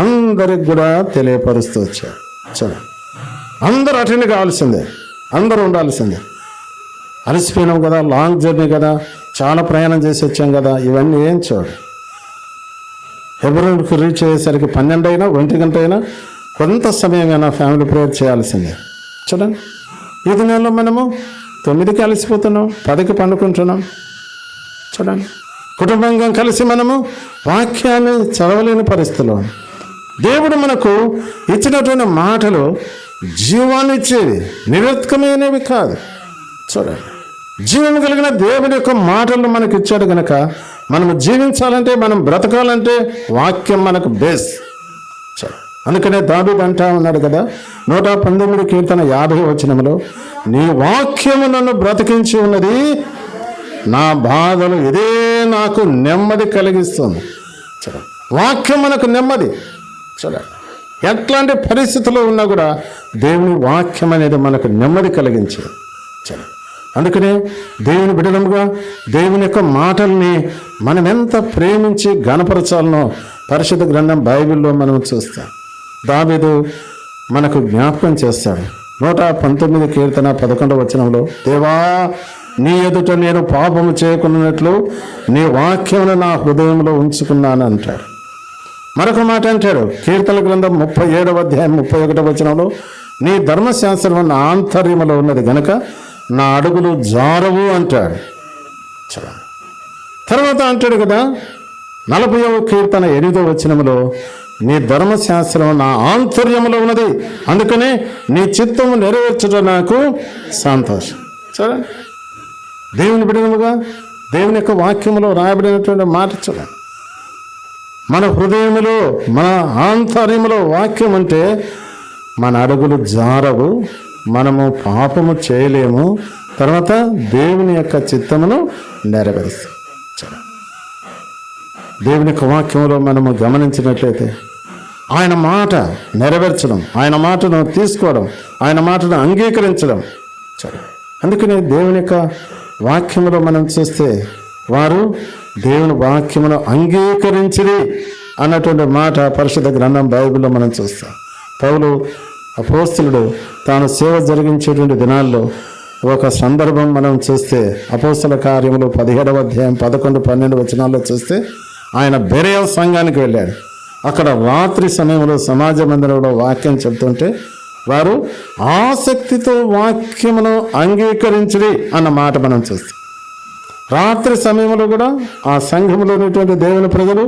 అందరికి కూడా తెలియపరుస్తూ వచ్చాడు. చూడండి, అందరూ అటెండ్ కావాల్సిందే, అందరూ ఉండాల్సిందే. అలసిపోయినాం కదా, లాంగ్ జర్నీ కదా, చాలా ప్రయాణం చేసి వచ్చాం కదా, ఇవన్నీ ఏం చూడు. హెబ్రోన్కి రీచ్ అయ్యేసరికి 12 అయినా 1 గంట అయినా కొంత సమయమైనా ఫ్యామిలీ ప్రేయర్ చేయాల్సిందే. చూడండి, ఈ దినాల్లో మనము 9కి అలసిపోతున్నాం, 10కి పండుకుంటున్నాం. చూడండి, కుటుంబంగా కలిసి మనము వాక్యాన్ని చదవలేని పరిస్థితిలో. దేవుడు మనకు ఇచ్చినటువంటి మాటలు జీవాన్ని ఇచ్చేవి, నిరర్థకమైనవి కాదు. చూడండి, జీవం కలిగిన దేవుని యొక్క మాటలను మనకు ఇచ్చాడు కనుక మనము జీవించాలంటే, మనం బ్రతకాలంటే వాక్యం మనకు బేస్. అందుకనే దావీదు అంటా ఉన్నాడు కదా, 119 కీర్తన 50 వచనంలో, నీ వాక్యము నన్ను బ్రతికించి ఉన్నది, నా బాధలు ఇదే నాకు నెమ్మది కలిగిస్తుంది. చూడండి, వాక్యం మనకు నెమ్మది. చూడండి, ఎట్లాంటి పరిస్థితుల్లో ఉన్నా కూడా దేవుని వాక్యం అనేది మనకు నెమ్మది కలిగించేది. చూడండి, అందుకనే దేవుని బిడ్డలముగా దేవుని యొక్క మాటల్ని మనం ఎంత ప్రేమించి గణపరచాలనో పరిశుద్ధ గ్రంథం బైబిల్లో మనం చూస్తాం. దావీదు మనకు జ్ఞాపకం చేస్తాడు. 119 కీర్తన 11వ వచనంలో, దేవా నీ ఎదుట నేను పాపము చేయకున్నట్లు నీ వాక్యమును నా హృదయంలో ఉంచుకున్నాను అంటాడు. మరొక మాట అంటాడు, కీర్తన గ్రంథం 37వ అధ్యాయం 31వ వచనంలో, నీ ధర్మశాస్త్రం నా ఆంతర్యములో ఉన్నది గనుక నా అడుగులు జారవు అంటాడు. తర్వాత అంటాడు కదా 40వ కీర్తన 8వ వచనంలో, నీ ధర్మశాస్త్రం నా ఆంతర్యములో ఉన్నది, అందుకనే నీ చిత్తము నెరవేర్చడం నాకు సంతోషం. చూడండి, దేవుని బిడ్డలుగా దేవుని యొక్క వాక్యములో రాయబడినటువంటి మాట చూడండి. మన హృదయములో, మన ఆంతర్యములో వాక్యం అంటే మన అడుగులు జారవు, మనము పాపము చేయలేము, తర్వాత దేవుని యొక్క చిత్తమును నెరవేరుస్తాం. దేవుని యొక్క వాక్యంలో మనము గమనించినట్లయితే ఆయన మాట నెరవేర్చడం, ఆయన మాటను తీసుకోవడం, ఆయన మాటను అంగీకరించడం. అందుకని దేవుని యొక్క వాక్యములో మనం చూస్తే వారు దేవుని వాక్యమును అంగీకరించిరి అన్నటువంటి మాట పరిశుద్ధ గ్రంథం బైబిల్లో మనం చూస్తాం. పౌలు అపోస్తలుడు తాను సేవ జరిగించేటువంటి దినాల్లో ఒక సందర్భం మనం చూస్తే అపోస్తల కార్యములు 17వ అధ్యాయం 11, 12 వచనాల్లో చూస్తే ఆయన బెరేయ సంఘానికి వెళ్ళాడు. అక్కడ రాత్రి సమయంలో సమాజ మందిరంలో వాక్యం చెప్తుంటే వారు ఆసక్తితో వాక్యమును అంగీకరించిరి అన్న మాట మనం చూస్తాం. రాత్రి సమయంలో కూడా ఆ సంఘంలో ఉన్నటువంటి దేవుని ప్రజలు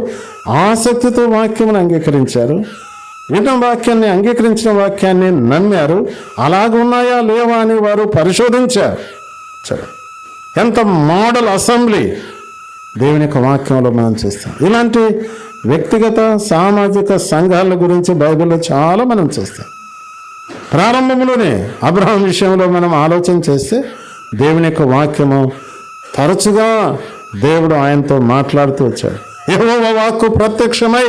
ఆసక్తితో వాక్యమును అంగీకరించారు. విన్న వాక్యాన్ని, అంగీకరించిన వాక్యాన్ని నమ్మారు. అలాగున్నాయా లేవా అని వారు పరిశోధించారు. సరే, ఎంత మోడల్ అసెంబ్లీ దేవుని యొక్క వాక్యంలో మనం చూస్తాం. ఇలాంటి వ్యక్తిగత సామాజిక సంఘాల గురించి బైబిల్లో చాలా మనం చూస్తాం. ప్రారంభంలోనే అబ్రహాం విషయంలో మనం ఆలోచన చేస్తే దేవుని యొక్క వాక్యము తరచుగా దేవుడు ఆయనతో మాట్లాడుతూ వచ్చాడు. యెహోవా వాక్కు ప్రత్యక్షమై,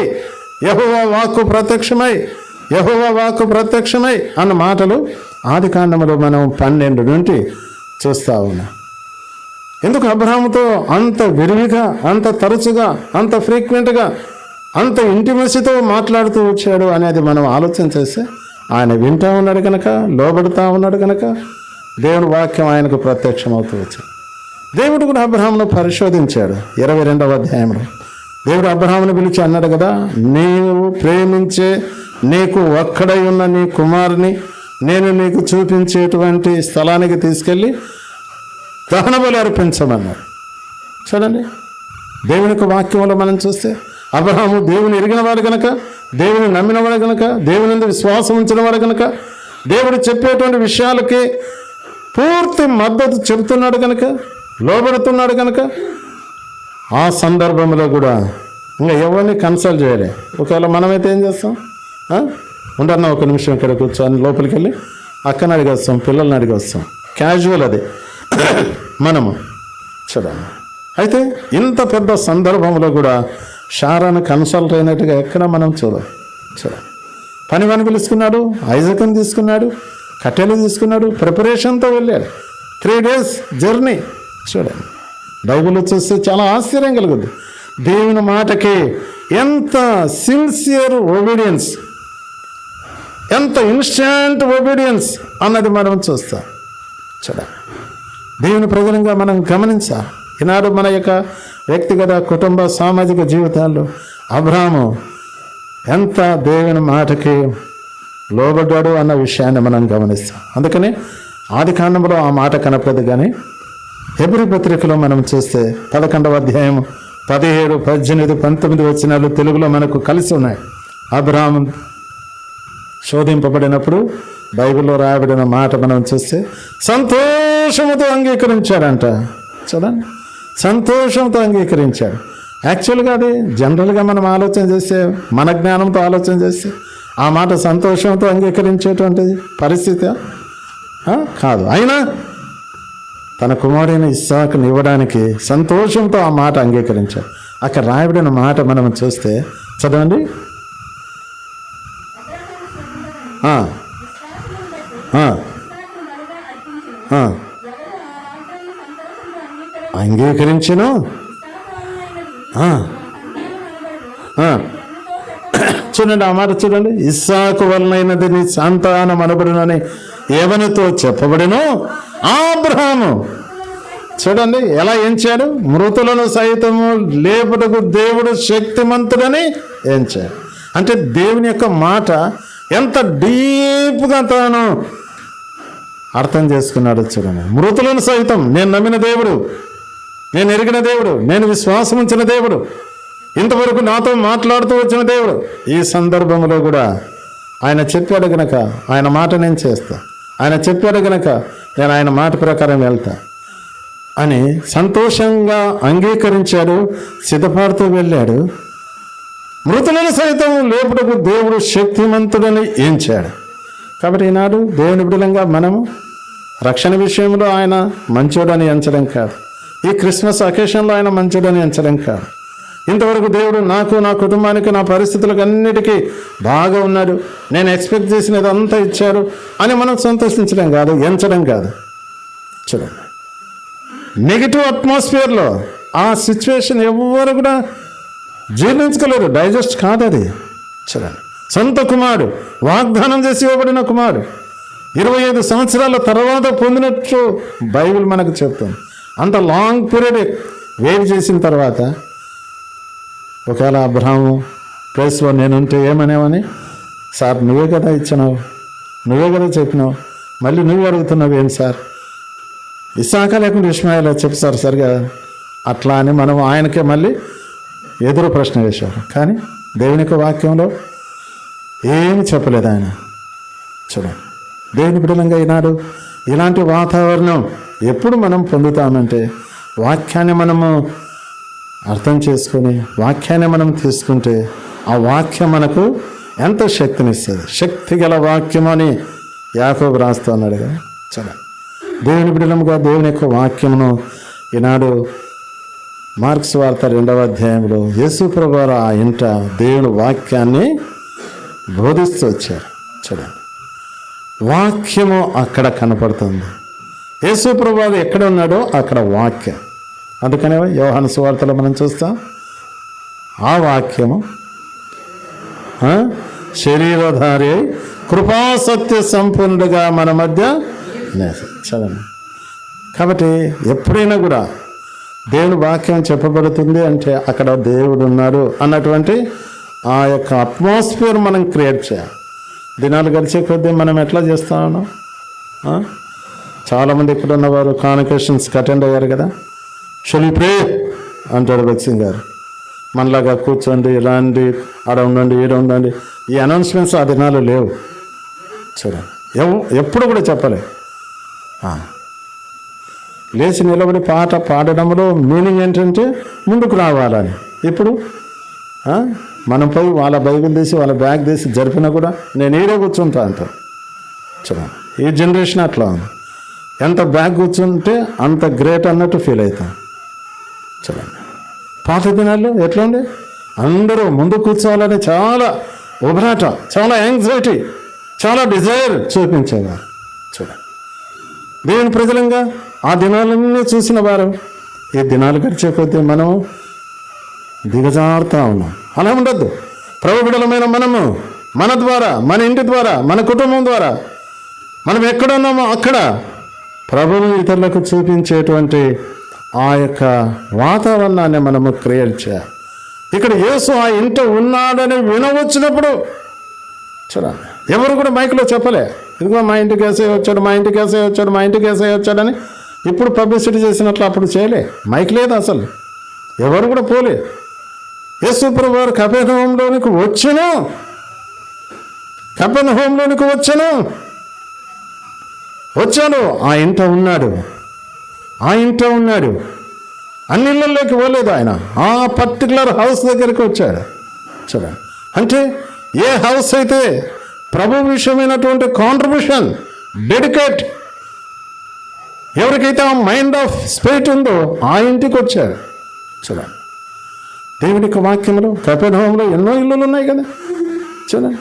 యెహోవా వాక్కు ప్రత్యక్షమై, యెహోవా వాక్కు ప్రత్యక్షమై అన్న మాటలు ఆదికాండములో మనం 12 నుండి చూస్తూ ఉన్నాం. ఎందుకు అబ్రహాముతో అంత విరివిగా, అంత తరచుగా, అంత ఫ్రీక్వెంట్గా, అంత ఇంటిమసీతో మాట్లాడుతూ వచ్చాడు అనేది మనం ఆలోచన చేస్తే ఆయన వింటూ ఉన్నాడు కనుక, లోబడుతూ ఉన్నాడు కనుక దేవుని వాక్యం ఆయనకు ప్రత్యక్షమవుతూ వచ్చింది. దేవుడు కూడా అబ్రహామును పరిశోధించాడు. 22వ అధ్యాయంలో దేవుడు అబ్రహామును పిలిచి అన్నాడు కదా, నీవు ప్రేమించే నీకు ఒక్కడై ఉన్న నీ కుమారుని నేను నీకు చూపించేటువంటి స్థలానికి తీసుకెళ్ళి దహన బలి అర్పించమన్నాడు. చూడండి, దేవుని యొక్క వాక్యంలో మనం చూస్తే అబ్రహాము దేవుని ఎరిగిన వాడు కనుక, దేవుని నమ్మినవాడు కనుక, దేవుని యందు విశ్వాసం ఉంచినవాడు కనుక, దేవుడు చెప్పేటువంటి విషయాలకి పూర్తి మద్దతు చెబుతున్నాడు కనుక, లోబడుతున్నాడు కనుక ఆ సందర్భంలో కూడా ఇంకా ఎవరిని కన్సల్ట్ చేయలే. ఒకవేళ మనమైతే ఏం చేస్తాం, ఉండన్నా ఒక నిమిషం ఇక్కడ కూర్చొని లోపలికి వెళ్ళి అక్కని అడిగి వస్తాం, పిల్లల్ని అడిగి వస్తాం. క్యాజువల్ అది మనము చూడండి. అయితే ఇంత పెద్ద సందర్భంలో కూడా షారాను కన్సల్ట్ అయినట్టుగా ఎక్కడ మనం చూడండి. పనివాని పిలుచుకున్నాడు, ఐజాక్ని తీసుకున్నాడు, కట్టెలు తీసుకున్నాడు, ప్రిపరేషన్తో వెళ్ళాడు. 3 days జర్నీ. చూడండి, బైబిల్లో చూస్తే చాలా ఆశ్చర్యం కలుగుద్ది. దేవుని మాటకి ఎంత సిన్సియర్ ఒబీడియన్స్, ఎంత ఇన్స్టెంట్ ఒబీడియన్స్ అన్నది మనం చూస్తాం. చూడండి, దేవుని ప్రజలంగా మనం గమనించాలి. ఈనాడు మన యొక్క వ్యక్తిగత, కుటుంబ, సామాజిక జీవితాల్లో అబ్రహాము ఎంత దేవుని మాటకి లోబడ్డాడు అన్న విషయాన్ని మనం గమనిస్తాం. అందుకని ఆదికాండంలో ఆ మాట కనపడదు. కానీ హెబ్రీ పత్రికలో మనం చూస్తే 11వ అధ్యాయం 17, 18, 19 వచనాలు తెలుగులో మనకు కలిసి ఉన్నాయి. అబ్రహాము శోధింపబడినప్పుడు బైబిల్లో రాయబడిన మాట మనం చూస్తే సంతోషముతో అంగీకరించాడంట. చూడండి, సంతోషంతో అంగీకరించాడు. యాక్చువల్గా అది జనరల్గా మనం ఆలోచన చేస్తే, మన జ్ఞానంతో ఆలోచన చేస్తే ఆ మాట సంతోషంతో అంగీకరించేటువంటి పరిస్థితి కాదు. అయినా తన కుమారుడైన ఇస్సాకుని ఇవ్వడానికి సంతోషంతో ఆ మాట అంగీకరించాడు. అక్కడ రాయబడిన మాట మనం చూస్తే చదవండి. అంగీకరించను. చూడండి, ఆ మాట చూడండి. ఇస్సాకు వలనైనది నీ సంతానం అనబడునని ఎవనితో చెప్పబడినో అబ్రహాము చూడండి ఎలా ఎంచాడు. మృతులను సైతము లేపుటకు దేవుడు శక్తిమంతుడని ఎంచాడు. అంటే దేవుని యొక్క మాట ఎంత డీప్గా తాను అర్థం చేసుకున్నాడు. చూడండి, మృతులను సైతం నేను నమ్మిన దేవుడు, నేను ఎరిగిన దేవుడు, నేను విశ్వాసం ఉంచిన దేవుడు, ఇంతవరకు నాతో మాట్లాడుతూ వచ్చిన దేవుడు, ఈ సందర్భంలో కూడా ఆయన చెప్పాడు గనక ఆయన మాట నేను చేస్తా, ఆయన చెప్పాడు గనక నేను ఆయన మాట ప్రకారం వెళ్తా అని సంతోషంగా అంగీకరించాడు. సిద్ధపాటుతో వెళ్ళాడు. మృతులను సైతం లేపుటకు దేవుడు శక్తిమంతుడని ఎంచాడు. కాబట్టి ఈనాడు దేవుని బిడ్డలంగా మనము రక్షణ విషయంలో ఆయన మంచోడని ఎంచడం కాదు, ఈ క్రిస్మస్ అకేషన్లో ఆయన మంచోడని ఎంచడం కాదు, ఇంతవరకు దేవుడు నాకు, నా కుటుంబానికి, నా పరిస్థితులకు అన్నిటికీ బాగా ఉన్నాడు, నేను ఎక్స్పెక్ట్ చేసినది అంతా ఇచ్చారు అని మనం సంతోషించడం కాదు, ఎంచడం కాదు. చూడండి, నెగిటివ్ అట్మాస్ఫియర్లో ఆ సిచ్యువేషన్ ఎవరు కూడా జీర్ణించుకోలేరు, డైజెస్ట్ కాదు అది. చూడండి, సొంత కుమారుడు, వాగ్దానం చేసి ఇవ్వబడిన కుమారుడు 25 సంవత్సరాల తర్వాత పొందినట్టు బైబిల్ మనకు చెప్తుంది. అంత లాంగ్ పీరియడ్ వెయిట్ చేసిన తర్వాత ఒకవేళ అబ్రహాము ప్లేస్లో నేనుంటే ఏమనేవని, సార్ నువ్వే కదా ఇచ్చినావు, నువ్వే కదా చెప్పినావు, మళ్ళీ నువ్వు అడుగుతున్నావు ఏం సార్, ఇస్సాకా లేకుండా ఇష్మాయిలా చెప్పు సార్ సరిగా అట్లా అని మనం ఆయనకే మళ్ళీ ఎదురు ప్రశ్న వేశారు. కానీ దేవుని యొక్క వాక్యంలో ఏమి చెప్పలేదు ఆయన. చూడండి, దేవుని బిడ్డలంగా ఈనాడు ఇలాంటి వాతావరణం ఎప్పుడు మనం పొందుతామంటే వాక్యాన్ని మనము అర్థం చేసుకొని వాక్యాన్ని మనం తీసుకుంటే ఆ వాక్యం మనకు ఎంతో శక్తినిస్తుంది. శక్తి గల వాక్యం అని యాకోబు రాస్తూ అన్నాడు కదా. చాలా దేవుని బిడ్డలముగా దేవుని యొక్క వాక్యమును ఈనాడు మార్క్స్ వార్త 2వ అధ్యాయంలో యేసు ప్రభువారు ఆ ఇంట దేవుని వాక్యాన్ని బోధిస్తూ వచ్చారు. చూడండి, వాక్యము అక్కడ కనపడుతుంది. యేసు ప్రభువారు ఎక్కడ ఉన్నాడో అక్కడ వాక్యం. అందుకనే యోహాను సువార్తలో మనం చూస్తాం, ఆ వాక్యము శరీరధారి కృపాసత్య సంపూర్ణుడిగా మన మధ్య చదవండి. కాబట్టి ఎప్పుడైనా కూడా దేవుని వాక్యం చెప్పబడుతుంది అంటే అక్కడ దేవుడు ఉన్నాడు అన్నటువంటి ఆ యొక్క అట్మాస్ఫియర్ మనం క్రియేట్ చేయాలి. దినాలు గడిచే కొద్దీ మనం ఎట్లా చేస్తా ఉన్నాం? చాలామంది ఇక్కడ ఉన్నవారు కాన్వకేషన్స్కి అటెండ్ అయ్యారు కదా. షల్ వి ప్రే అంటాడు భక్సింగ్ గారు. మనలాగా కూర్చోండి, రండి, ఆడ ఉండండి, ఈడ ఉండండి. ఈ అనౌన్స్మెంట్స్ ఆ దినాలు లేవు. చూడండి, ఎప్పుడు కూడా చెప్పలే. లేచి నిలబడి పాట పాడడంలో మీనింగ్ ఏంటంటే ముందుకు రావాలని. ఇప్పుడు మనం పోయి వాళ్ళ బైబిల్ తీసి వాళ్ళ బ్యాగ్ తీసి జరిపినా కూడా నేను ఈడే కూర్చుంటా అంటారు. చూడండి, ఈ జనరేషన్ అట్లా ఉంది. ఎంత బ్యాగ్ కూర్చుంటే అంత గ్రేట్ అన్నట్టు ఫీల్ అవుతాం. చూడండి, పాత దినాల్లో ఎట్లా ఉంది? అందరూ ముందు కూర్చోవాలని చాలా ఉబరాట, చాలా యాంగ్జైటీ, చాలా డిజైర్ చూపించేవారు. చూడండి, దేవుని ప్రజలంగా ఆ దినాలన్నీ చూసిన వారు ఈ దినాలు గడిచే కొద్దీ మనం దిగజారుతూ ఉన్నాం. అలా ఉండద్దు. ప్రభు బిడ్డలమైన మనము మన ద్వారా, మన ఇంటి ద్వారా, మన కుటుంబం ద్వారా మనం ఎక్కడున్నామో అక్కడ ప్రభువును ఇతరులకు చూపించేటువంటి ఆ యొక్క వాతావరణాన్ని మనము క్రియేట్ చేయాలి. ఇక్కడ యేసు ఆ ఇంట ఉన్నాడని వినవచ్చినప్పుడు చూడండి, ఎవరు కూడా మైక్లో చెప్పలే, ఇదిగో మా ఇంటికి ఏసై వచ్చాడు, మా ఇంటికి ఏసై వచ్చాడు, మా ఇంటికి ఏసై వచ్చాడని ఇప్పుడు పబ్లిసిటీ చేసినట్లు అప్పుడు చేయలే. మైక్ లేదు అసలు, ఎవరు కూడా పోలే. యేసు ప్రభువారు కపెర్నహూములోనికి వచ్చాను, కపెర్నహూములోనికి వచ్చాను, ఆ ఇంట ఉన్నాడు, ఆ ఇంట ఉన్నాడు. అన్ని ఇళ్ళల్లోకి పోలేదు ఆయన, ఆ పర్టికులర్ హౌస్ దగ్గరికి వచ్చాడు. చూడండి, అంటే ఏ హౌస్ అయితే ప్రభు విషయమైనటువంటి కాంట్రిబ్యూషన్, డెడికేట్, ఎవరికైతే ఆ మైండ్ ఆఫ్ స్పిరిట్ ఉందో ఆ ఇంటికి వచ్చాడు. చూడండి, దేవుని యొక్క వాక్యంలో కపెర్నహూములో ఎన్నో ఇల్లులు ఉన్నాయి కదా. చూడండి,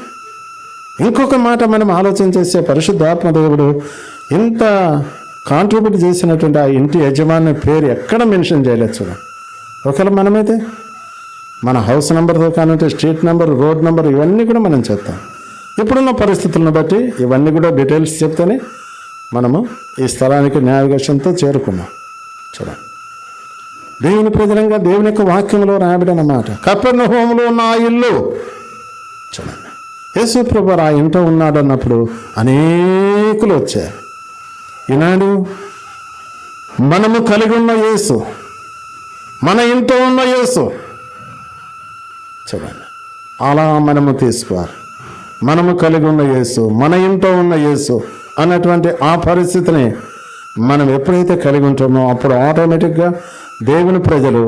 ఇంకొక మాట మనం ఆలోచన చేసే పరిశుద్ధాత్మ దేవుడు ఇంత కాంట్రిబ్యూట్ చేసినటువంటి ఆ ఇంటి యజమాని పేరు ఎక్కడ మెన్షన్ చేయలేదు. చూడండి, ఒకవేళ మనమైతే మన హౌస్ నెంబర్తో కానివ్వండి, స్ట్రీట్ నెంబర్, రోడ్ నెంబర్ ఇవన్నీ కూడా మనం చెప్తాం. ఇప్పుడున్న పరిస్థితులను బట్టి ఇవన్నీ కూడా డీటెయిల్స్ చెప్తేనే మనము ఈ స్థలానికి న్యాయగర్షంతో చేరుకున్నాం. చూడండి, దేవుని ప్రజలంగా దేవుని యొక్క వాక్యంలో రాయబడిన మాట, కపెర్నహూములో ఉన్న ఆ ఇల్లు. చూడండి, యేసు ప్రభువు ఆ ఇంట ఉన్నాడు అన్నప్పుడు అనేకులు వచ్చారు. ఈనాడు మనము కలిగి ఉన్న యేసు, మన ఇంట ఉన్న యేసు. చూడండి, అలా మనము తీసుకోవాలి. మనము కలిగి ఉన్న యేసు, మన ఇంట ఉన్న యేసు అన్నటువంటి ఆ పరిస్థితిని మనం ఎప్పుడైతే కలిగి ఉంటామో అప్పుడు ఆటోమేటిక్గా దేవుని ప్రజలు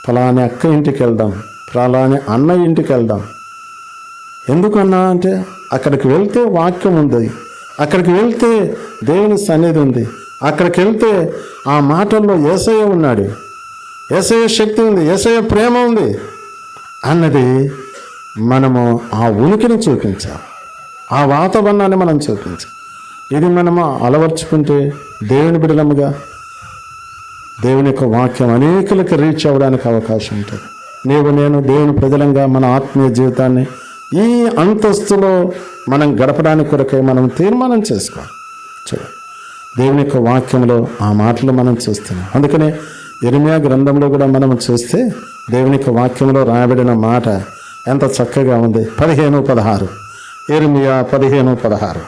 ఫలాని అక్క ఇంటికి వెళ్దాం, ఫలాని అన్న ఇంటికి వెళ్దాం. ఎందుకన్నా అంటే అక్కడికి వెళ్తే వాక్యం ఉంది, అక్కడికి వెళ్తే దేవుని సన్నిధి ఉంది, అక్కడికి వెళ్తే ఆ మాటల్లో యేసయ్య ఉన్నాడు, యేసయ్య శక్తి ఉంది, యేసయ్య ప్రేమ ఉంది అన్నది మనము ఆ ఉనికిని చూపించాలి, ఆ వాతావరణాన్ని మనం చూపించాలి. ఇది మనము అలవర్చుకుంటే దేవుని బిడలముగా దేవుని యొక్క వాక్యం అనేకులకు రీచ్ అవ్వడానికి అవకాశం ఉంటుంది. నేను దేవుని ప్రజలంగా మన ఆత్మీయ జీవితాన్ని ఈ అంతస్తులో మనం గడపడానికి కొరకై మనం తీర్మానం చేసుకోవాలి. చూడండి, దేవుని యొక్క వాక్యంలో ఆ మాటలు మనం చూస్తున్నాం. అందుకనే ఇర్మియా గ్రంథంలో కూడా మనం చూస్తే దేవుని యొక్క వాక్యంలో రాయబడిన మాట ఎంత చక్కగా ఉంది. 15:16 ఇర్మియా 15:16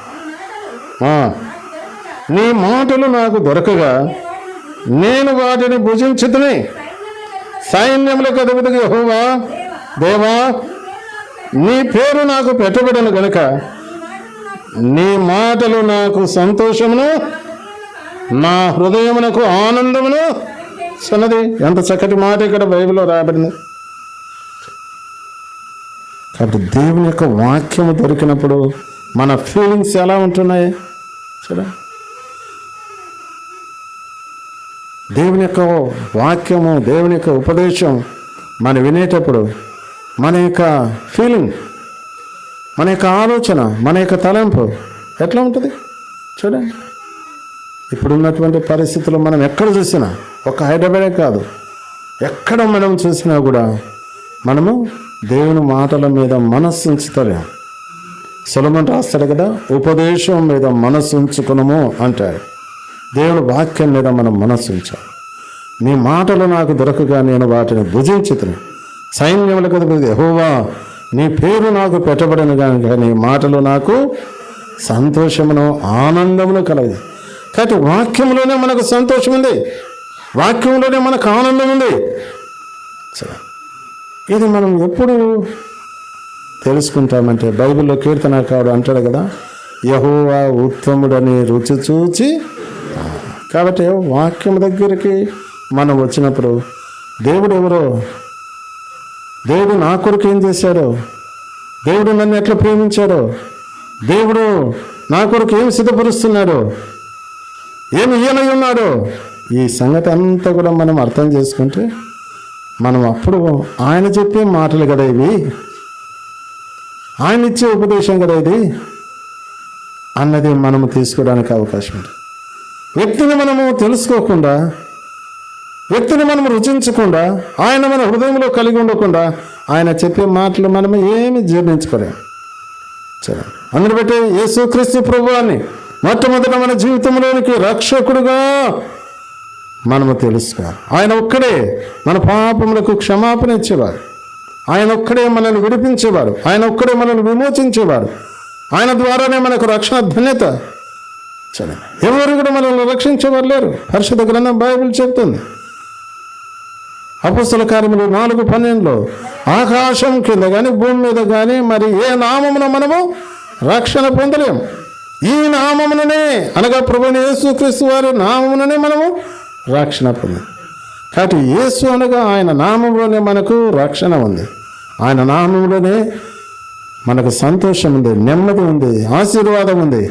నీ మాటలు నాకు దొరకగా నేను వాటిని భుజించుతుని, సైన్యములకు అధిపతిగా యెహోవా దేవా నీ పేరు నాకు పెట్టబడను గనుక నీ మాటలు నాకు సంతోషమును, నా హృదయమునకు ఆనందమును సన్నది. ఎంత చక్కటి మాట ఇక్కడ బైబిల్లో రాయబడింది. కాబట్టి దేవుని యొక్క వాక్యము దొరికినప్పుడు మన ఫీలింగ్స్ ఎలా ఉంటున్నాయి చూడండి. దేవుని యొక్క వాక్యము, దేవుని యొక్క ఉపదేశం మనం వినేటప్పుడు మన యొక్క ఫీలింగ్, మన యొక్క ఆలోచన, మన యొక్క తలంపు ఎట్లా ఉంటుంది చూడండి. ఇప్పుడున్నటువంటి పరిస్థితుల్లో మనం ఎక్కడ చూసినా, ఒక హైదరాబాదే కాదు, ఎక్కడ మనం చూసినా కూడా మనము దేవుని మాటల మీద మనస్సు ఉంచుతలేము. సొలొమోను రాస్తాడు కదా, ఉపదేశం మీద మనస్సు ఉంచుకునము అంటాడు. దేవుని వాక్యం మీద మనం మనస్సు ఉంచాలి. నీ మాటలు నాకు దొరకగా నేను వాటిని భుజించుతును. సైన్యములకు అధిపతి యెహోవా, నీ పేరు నాకు పెట్టబడిన కనుక నీ మాటలు నాకు సంతోషమును ఆనందమును కలగదు. కాబట్టి వాక్యంలోనే మనకు సంతోషం ఉంది, వాక్యంలోనే మనకు ఆనందం ఉంది. సరే, ఇది మనం ఎప్పుడు తెలుసుకుంటామంటే బైబిల్లో కీర్తనకారుడు అంటాడు కదా, యెహోవా ఉత్తముడని రుచి చూచి. కాబట్టి వాక్యం దగ్గరికి మనం వచ్చినప్పుడు దేవుడు ఎవరో, దేవుడు నా కొరకు ఏం చేశాడో, దేవుడు నన్ను ఎట్లా ప్రేమించాడో, దేవుడు నా కొరకు ఏం సిద్ధపరుస్తున్నాడో, ఏమి ఈయనై ఉన్నాడో, ఈ సంగతి అంతా కూడా మనం అర్థం చేసుకుంటే మనం అప్పుడు ఆయన చెప్పే మాటలు కదా ఇవి, ఆయన ఇచ్చే ఉపదేశం కదా ఇది అన్నది మనము తీసుకోవడానికి అవకాశం ఉంది. వ్యక్తిని మనము తెలుసుకోకుండా, వ్యక్తిని మనము రుచించకుండా, ఆయన మన హృదయంలో కలిగి ఉండకుండా ఆయన చెప్పే మాటలు మనము ఏమి జీర్ణించుకోలేము. సరే, అందుని బట్టి యేసుక్రీస్తు ప్రభువాన్ని మొట్టమొదట మన జీవితంలోనికి రక్షకుడుగా మనము తెలుసుకోవాలి. ఆయన ఒక్కడే మన పాపములకు క్షమాపణ ఇచ్చేవాడు, ఆయన ఒక్కడే మనల్ని విడిపించేవాడు, ఆయన ఒక్కడే మనల్ని విమోచించేవాడు. ఆయన ద్వారానే మనకు రక్షణ ధన్యత. సరే, ఎవరు కూడా మనల్ని రక్షించేవారు లేరు. పరిశుద్ధ గ్రంథం బైబిల్ చెప్తుంది. అపొస్తలుల కార్యములు 4:12 ఆకాశం కింద కానీ భూమి మీద కానీ మరి ఏ నామమున మనము రక్షణ పొందలేము. ఈ నామముననే, అనగా ప్రభువైన యేసుక్రీస్తు వారి నామముననే మనము రక్షణ పొందాం. కాబట్టి యేసు అనగా ఆయన నామంలోనే మనకు రక్షణ ఉంది, ఆయన నామంలోనే మనకు సంతోషం ఉంది, నెమ్మది ఉంది, ఆశీర్వాదం ఉంది.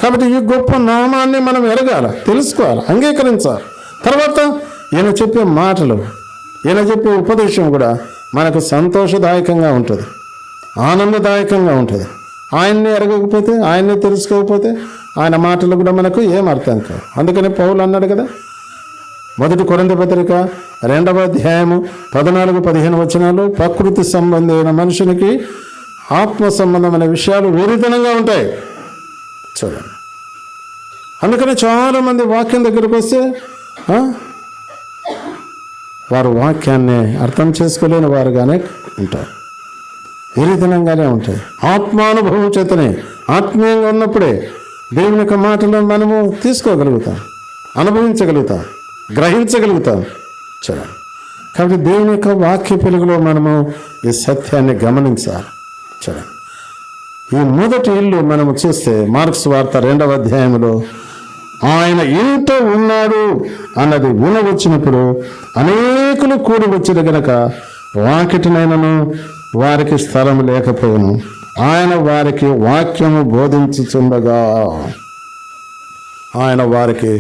కాబట్టి ఈ గొప్ప నామాన్ని మనం ఎరగాల, తెలుసుకోవాలి, అంగీకరించాలి. తర్వాత ఈయన చెప్పే మాటలు, ఈయన చెప్పే ఉపదేశం కూడా మనకు సంతోషదాయకంగా ఉంటుంది, ఆనందదాయకంగా ఉంటుంది. ఆయన్ని ఎరగకపోతే, ఆయన్ని తెలుసుకోకపోతే ఆయన మాటలు కూడా మనకు ఏం అర్థం కావు. అందుకని పౌలు అన్నాడు కదా, 1 కొరింథీ పత్రిక 2వ అధ్యాయము 14-15 వచనాలు, ప్రకృతి సంబంధమైన మనుషునికి ఆత్మ సంబంధమైన విషయాలు వేరుతనంగా ఉంటాయి. చూడండి, అందుకని చాలామంది వాక్యం దగ్గరికి వస్తే వారు వాక్యాన్ని అర్థం చేసుకోలేని వారుగానే ఉంటారు, వేరుతనంగానే ఉంటాయి. ఆత్మానుభవం చేతనే, ఆత్మీయంగా ఉన్నప్పుడే దేవుని యొక్క మాటలను మనము తీసుకోగలుగుతాం, అనుభవించగలుగుతాం, గ్రహించగలుగుతాం. చూడండి, కాబట్టి దేవుని యొక్క వాక్య వెలుగులో మనము ఈ సత్యాన్ని గమనించాలి. చూడండి, ఈ మొదటి ఇల్లు మనము చూస్తే మార్క్స్ వార్త 2వ అధ్యాయంలో ఆయన ఇంట ఉన్నాడు అన్నది వినవచ్చినప్పుడు అనేకులు కూడి వచ్చిన గనక వాకిటినైనను వారికి స్థలం లేకపోయాను. ఆయన వారికి వాక్యము బోధించుచుండగా, ఆయన వారికి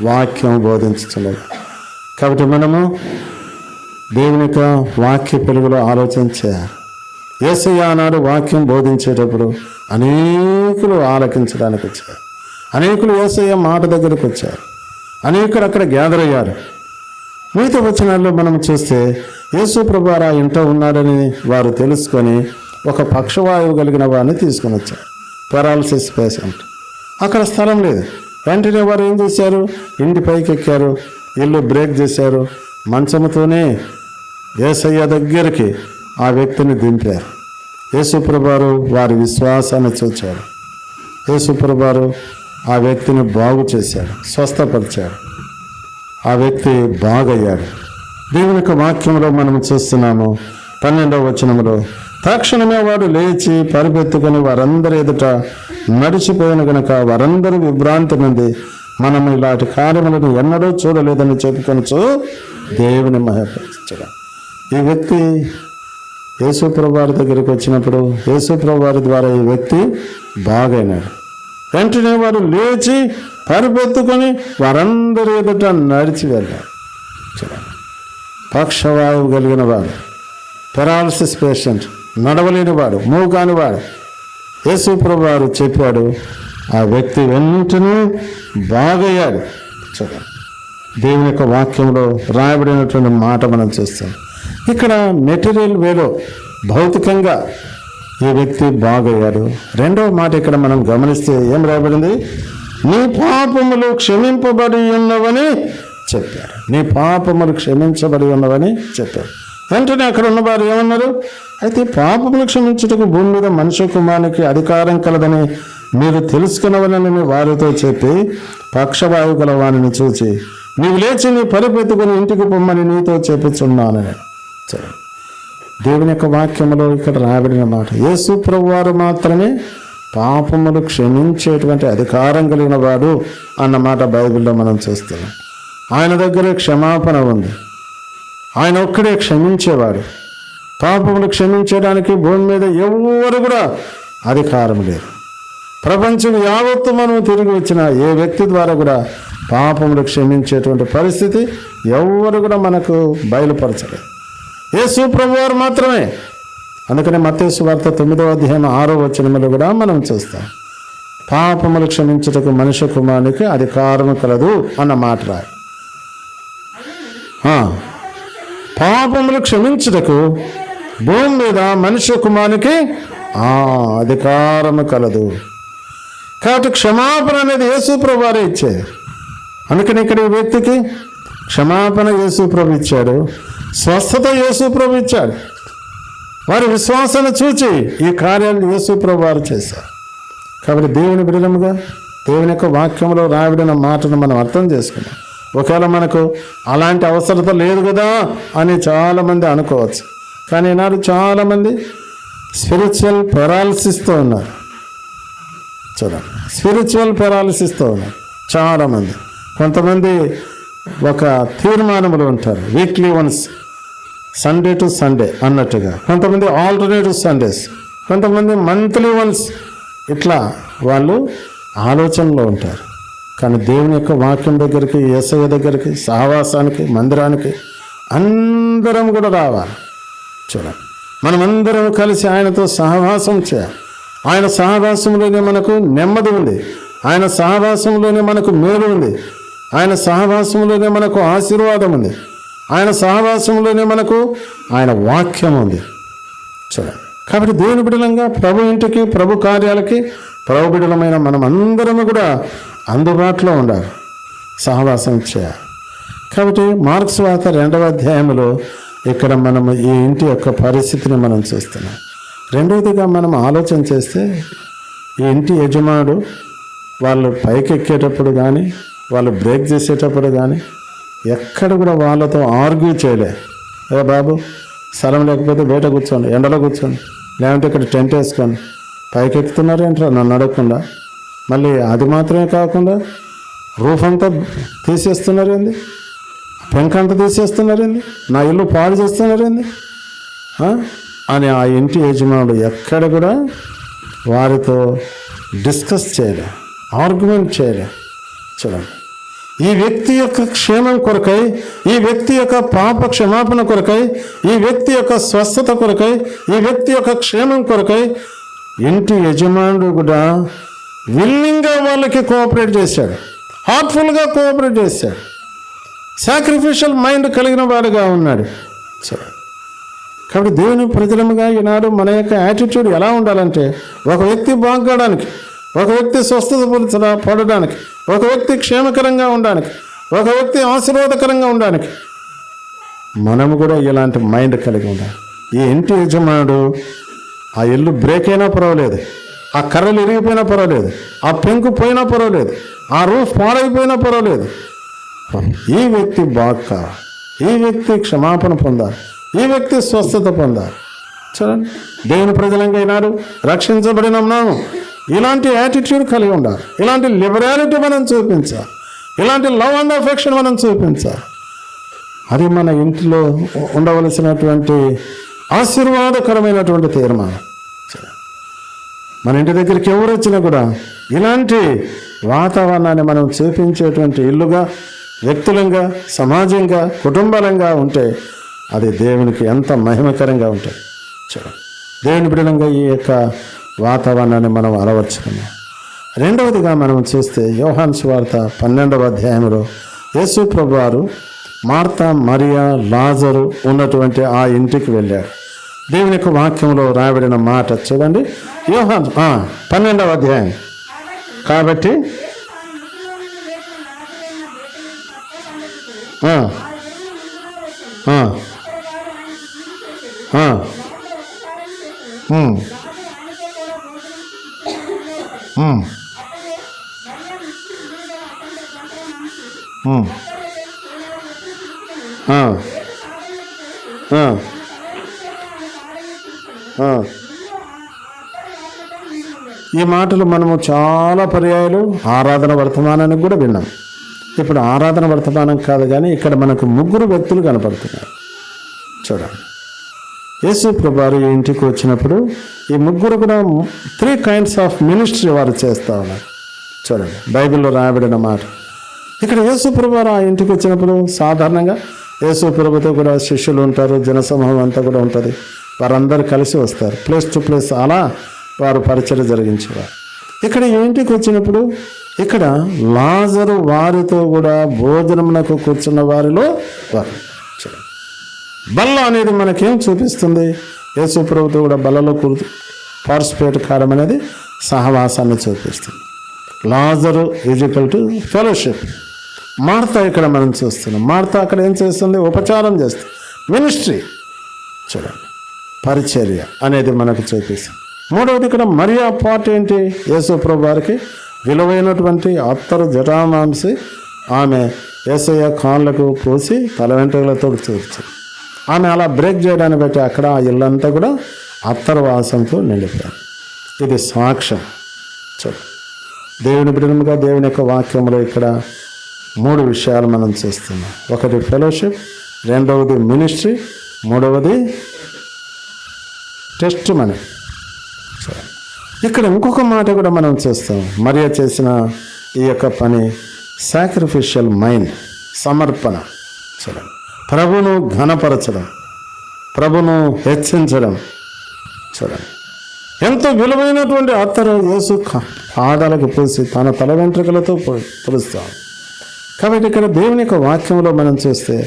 వాక్యం బోధించుచుండగా. కాబట్టి మనము దేవుని యొక్క వాక్య వెలుగులో ఆలోచన చేయాలి. యేసయ్య ఆనాడు వాక్యం బోధించేటప్పుడు అనేకులు ఆలకించడానికి వచ్చారు, అనేకులు యేసయ్య మాట దగ్గరకు వచ్చారు, అనేకులు అక్కడ గ్యాదర్ అయ్యారు. మిగతా వచనాల్లో మనం చూస్తే యేసు ప్రభువారు ఇంట ఉన్నాడని వారు తెలుసుకొని ఒక పక్షవాయువు కలిగిన వారిని తీసుకొని వచ్చారు, పెరాలసిస్ పేషెంట్. అక్కడ స్థలం లేదు. వెంటనే వారు ఏం చేశారు, ఇంటి పైకి ఎక్కారు, ఇల్లు బ్రేక్ చేశారు, మంచముతోనే యేసయ్య దగ్గరికి ఆ వ్యక్తిని దింపారు. యేసు ప్రభువారు వారి విశ్వాసాన్ని చూచారు. యేసు ప్రభువారు ఆ వ్యక్తిని బాగు చేశాడు, స్వస్థపరిచాడు. ఆ వ్యక్తి బాగయ్యాడు. దేవుని యొక్క వాక్యంలో మనం చూస్తున్నాము 12వ వచనంలో, తక్షణమే వాడు లేచి పరిపెత్తుకొని వారందరి ఎదుట నడిచిపోయిన గనక వారందరూ విభ్రాంతి నుండి మనం ఇలాంటి కార్యములను ఎన్నడూ చూడలేదని చెప్పుకొనచ్చు దేవుని మహిమపరచడం. ఈ వ్యక్తి యేసుప్రభు వారి దగ్గరికి వచ్చినప్పుడు యేసుప్రభు వారి ద్వారా ఈ వ్యక్తి బాగైనాడు. వెంటనే వారు లేచి పరిపెత్తుకొని వారందరి ఎదుట నడిచి వెళ్ళారు. పక్షవాయువు కలిగిన వాడు, పెరాలసిస్ పేషెంట్, నడవలేని వాడు, మూగాని వాడు, యేసుప్రభు వారు చెప్పాడు. ఆ వ్యక్తి వెంటనే బాగయ్యాడు. చూడండి, దేవుని యొక్క వాక్యంలో రాయబడినటువంటి మాట మనం చూస్తాం. ఇక్కడ మెటీరియల్ వేలో భౌతికంగా ఈ వ్యక్తి బాగయ్యాడు. రెండవ మాట ఇక్కడ మనం గమనిస్తే ఏం రాయబడింది? నీ పాపములు క్షమింపబడి ఉన్నవని చెప్పారు. నీ పాపములు క్షమించబడి ఉన్నవని చెప్పారు. వెంటనే అక్కడ ఉన్నవారు ఏమన్నారు? అయితే పాపములు క్షమించుటకు భూమి మీద మనుష్య కుమారునికి అధికారం కలదని మీరు తెలుసుకున్నవనని వారితో చెప్పి పక్షవాయువు గల వారిని చూచి నీవు లేచి నీ పరిపెత్తుకుని ఇంటికి పొమ్మని నీతో చెప్పుచున్నానని. సరే, దేవుని యొక్క వాక్యంలో ఇక్కడ రాయబడిన మాట, యేసు ప్రభు వారు మాత్రమే పాపములు క్షమించేటువంటి అధికారం కలిగిన వాడు అన్నమాట బైబిల్లో మనం చూస్తున్నాం. ఆయన దగ్గరే క్షమాపణ ఉంది. ఆయన ఒక్కడే క్షమించేవాడు. పాపములు క్షమించడానికి భూమి మీద ఎవరు కూడా అధికారం లేదు. ప్రపంచం యావత్తు మనం తిరిగి వచ్చిన ఏ వ్యక్తి ద్వారా కూడా పాపములు క్షమించేటువంటి పరిస్థితి ఎవరు కూడా మనకు బయలుపరచలేదు. యేసు ప్రభువారు మాత్రమే. అందుకనే మత్తయి సువార్త 9వ అధ్యాయం 6వ వచనంలో కూడా మనం చూస్తాం, పాపములు క్షమించుటకు మనుష్య కుమారునికి అధికారం కలదు అన్న మాట రాయి. పాపములు క్షమించుటకు భూమి మీద మనుష్య కుమారునికి అధికారము కలదు. కాబట్టి క్షమాపణ అనేది యేసు ప్రభు వారే ఇచ్చేది. అందుకని ఇక్కడ ఈ వ్యక్తికి క్షమాపణ యేసు ప్రభు ఇచ్చాడు, స్వస్థత యేసు ప్రభు ఇచ్చాడు. వారి విశ్వాసాన్ని చూచి ఈ కార్యాలను యేసు ప్రభు వారు చేశారు. కాబట్టి దేవుని బిడ్డలుగా దేవుని యొక్క వాక్యంలో రాయబడిన మాటను మనం అర్థం చేసుకున్నాం. ఒకవేళ మనకు అలాంటి అవసరత లేదు కదా అని చాలామంది అనుకోవచ్చు. కానీ ఈనాడు చాలామంది స్పిరిచువల్ పెరాలసిస్తో ఉన్నారు. చూడండి, స్పిరిచువల్ పెరాలసిస్తో ఉన్నారు చాలామంది. కొంతమంది ఒక తీర్మానములు ఉంటారు, weekly once, Sunday to Sunday అన్నట్టుగా. కొంతమంది ఆల్టర్నేటివ్ సండేస్, కొంతమంది మంత్లీ వన్స్, ఇట్లా వాళ్ళు ఆలోచనలో ఉంటారు. కానీ దేవుని యొక్క వాక్యం దగ్గరికి, యేసయ్య దగ్గరికి, సహవాసానికి, మందిరానికి అందరం కూడా రావాలి. చూడండి, మనమందరం కలిసి ఆయనతో సహవాసం చేయాలి. ఆయన సహవాసంలోనే మనకు నెమ్మది ఉంది. ఆయన సహవాసంలోనే మనకు మేలు ఉంది. ఆయన సహవాసంలోనే మనకు ఆశీర్వాదం ఉంది. ఆయన సహవాసంలోనే మనకు ఆయన వాక్యం ఉంది. చూడండి, కాబట్టి దేవుని బిడ్డలంగా ప్రభు ఇంటికి, ప్రభు కార్యాలకి, ప్రభు బిడ్డలమైన మనం అందరము కూడా అందుబాటులో ఉండాలి, సహవాసం చేయాలి. కాబట్టి మార్క్స్ వార్త 2వ అధ్యాయంలో ఇక్కడ మనము ఈ ఇంటి యొక్క పరిస్థితిని మనం చూస్తున్నాం. రెండవదిగా మనం ఆలోచన చేస్తే ఈ ఇంటి యజమానుడు వాళ్ళు పైకి ఎక్కేటప్పుడు కానీ, వాళ్ళు బ్రేక్ చేసేటప్పుడు కానీ ఎక్కడ కూడా వాళ్ళతో ఆర్గ్యూ చేయలే. ఏ బాబు, స్థలం లేకపోతే బయట కూర్చోండి, ఎండలో కూర్చోండి, లేదంటే ఇక్కడ టెంట్ వేసుకోండి, పైకి ఎక్కుతున్నారేంట్రా నన్ను అడగకుండా. మళ్ళీ అది మాత్రమే కాకుండా రూఫ్ అంతా తీసేస్తున్నారేంది, పెంకంతా తీసేస్తున్నారేంది, నా ఇల్లు పాడు చేస్తున్నారేంది అని ఆ ఇంటి యజమానుడు ఎక్కడ కూడా వారితో డిస్కస్ చేయలే, ఆర్గ్యుమెంట్ చేయలే. చూడండి, ఈ వ్యక్తి యొక్క క్షేమం కొరకై, ఈ వ్యక్తి యొక్క పాప క్షమాపణ కొరకై, ఈ వ్యక్తి యొక్క స్వస్థత కొరకై, ఈ వ్యక్తి యొక్క క్షేమం కొరకై ఇంటి యజమానుడు కూడా విల్లింగ్గా వాళ్ళకి కోఆపరేట్ చేశాడు, హార్ట్ఫుల్గా కోఆపరేట్ చేశాడు, సాక్రిఫిషియల్ మైండ్ కలిగిన వాడుగా ఉన్నాడు. సరే, కాబట్టి దేవుని ప్రజలముగా ఈనాడు మన యొక్క యాటిట్యూడ్ ఎలా ఉండాలంటే, ఒక వ్యక్తి బాగుపడడానికి, ఒక వ్యక్తి స్వస్థత పడడానికి, ఒక వ్యక్తి క్షేమకరంగా ఉండడానికి, ఒక వ్యక్తి ఆశీర్వాదకరంగా ఉండడానికి మనము కూడా ఇలాంటి మైండ్ కలిగి ఉండాలి. ఈ ఇంటి యజమానుడు ఆ ఇల్లు బ్రేక్ అయినా పర్వాలేదు, ఆ కర్రలు ఇరిగిపోయినా పర్వాలేదు, ఆ పెంకు పోయినా పర్వాలేదు, ఆ రూఫ్ పాడైపోయినా పర్వాలేదు, ఈ వ్యక్తి బాగా, ఈ వ్యక్తి క్షమాపణ పొందాలి, ఈ వ్యక్తి స్వస్థత పొందాలి. చూడండి, దేవుని ప్రజలంగా అయినారు, రక్షించబడిన ఉన్నాము. ఇలాంటి యాటిట్యూడ్ కలిగి ఉండాలి, ఇలాంటి లిబరాలిటీ మనం చూపించాలి, ఇలాంటి లవ్ అండ్ అఫెక్షన్ మనం చూపించాలి. అది మన ఇంటిలో ఉండవలసినటువంటి ఆశీర్వాదకరమైనటువంటి తీర్మానం. మన ఇంటి దగ్గరికి ఎవరు వచ్చినా కూడా ఇలాంటి వాతావరణాన్ని మనం చూపించేటువంటి ఇల్లుగా, వ్యక్తులంగా, సమాజంగా, కుటుంబాలంగా ఉంటే అది దేవునికి ఎంత మహిమకరంగా ఉంటుంది. దేవుని బిడ్డలంగా ఈ యొక్క వాతావరణాన్ని మనం అలవర్చుకున్నాం. రెండవదిగా మనం చూస్తే యోహాను సువార్త 12వ అధ్యాయంలో యేసు ప్రభువారు మార్తా, మరియా, లాజరు ఉన్నటువంటి ఆ ఇంటికి వెళ్ళాడు. దేవుని యొక్క వాక్యంలో రాయబడిన మాట చూడండి. యోహాను 12వ అధ్యాయం. కాబట్టి ఈ మాటలు మనము చాలా పర్యాయాలు ఆరాధన వర్తమానానికి కూడా విన్నాం. ఇప్పుడు ఆరాధన వర్తమానం కాదు, కానీ ఇక్కడ మనకు 3 వ్యక్తులు కనపడుతున్నారు. చూడండి, యేసు ప్రభువారు ఈ ఇంటికి వచ్చినప్పుడు ఈ 3 కూడా 3 kinds ఆఫ్ మినిస్ట్రీ వారు చేస్తూ ఉన్నారు. చూడండి, బైబిల్లో రాయబడిన మాట. ఇక్కడ యేసు ప్రభువారు ఆ ఇంటికి వచ్చినప్పుడు సాధారణంగా యేసు ప్రభుతో కూడా శిష్యులు ఉంటారు, జనసమూహం అంతా కూడా ఉంటుంది. వారందరూ కలిసి వస్తారు, ప్లేస్ టు ప్లేస్ అలా వారు పరిచయం జరిగించేవారు. ఇక్కడ ఈ ఇంటికి వచ్చినప్పుడు ఇక్కడ లాజరు వారితో కూడా భోజనమునకు కూర్చున్న వారిలో వారు. బల్ల అనేది మనకేం చూపిస్తుంది? యేసు ప్రభుతో కూడా బల్లలో పార్టిసిపేట్ కావడం అనేది సహవాసాన్ని చూపిస్తుంది. లాజరు ఈక్వల్ టు ఫెలోషిప్. మార్తా ఇక్కడ మనం చూస్తున్నాం. మార్తా అక్కడ ఏం చేస్తుంది? ఉపచారం చేస్తుంది, మినిస్ట్రీ. చూడండి, పరిచర్య అనేది మనకు చూపిస్తుంది. మూడవది ఇక్కడ మరియా పార్ట్ ఏంటి? యేసు ప్రభు వారికి విలువైనటువంటి అత్తరు జటామాంసి ఆమె యేసయ్య కాళ్ళకు పోసి తల వెంట్రుకలతో చూపించింది. ఆమె అలా బ్రేక్ చేయడాన్ని బట్టి అక్కడ ఆ ఇల్లంతా కూడా అత్తరు వాసంతో నిండిపోయారు. ఇది సాక్ష్యం. చూడండి, దేవుని బిడ్డలుగా దేవుని యొక్క వాక్యంలో ఇక్కడ 3 విషయాలు మనం చూస్తున్నాం. ఒకటి ఫెలోషిప్, రెండవది మినిస్ట్రీ, మూడవది టెస్ట్ మనీ. ఇక్కడ ఇంకొక మాట కూడా మనం చూస్తాం. మరియా చేసిన ఈ యొక్క పని సాక్రిఫిషియల్ మైండ్, సమర్పణ. చూడండి, ప్రభును ఘనపరచడం, ప్రభును హెచ్చించడం. చూడండి, ఎంతో విలువైనటువంటి అత్తరు యేసు పాదాలకు పూసి తన తల వెంట్రుకలతో పులుస్తాం. కాబట్టి ఇక్కడ దేవుని యొక్క వాక్యంలో మనం చూస్తే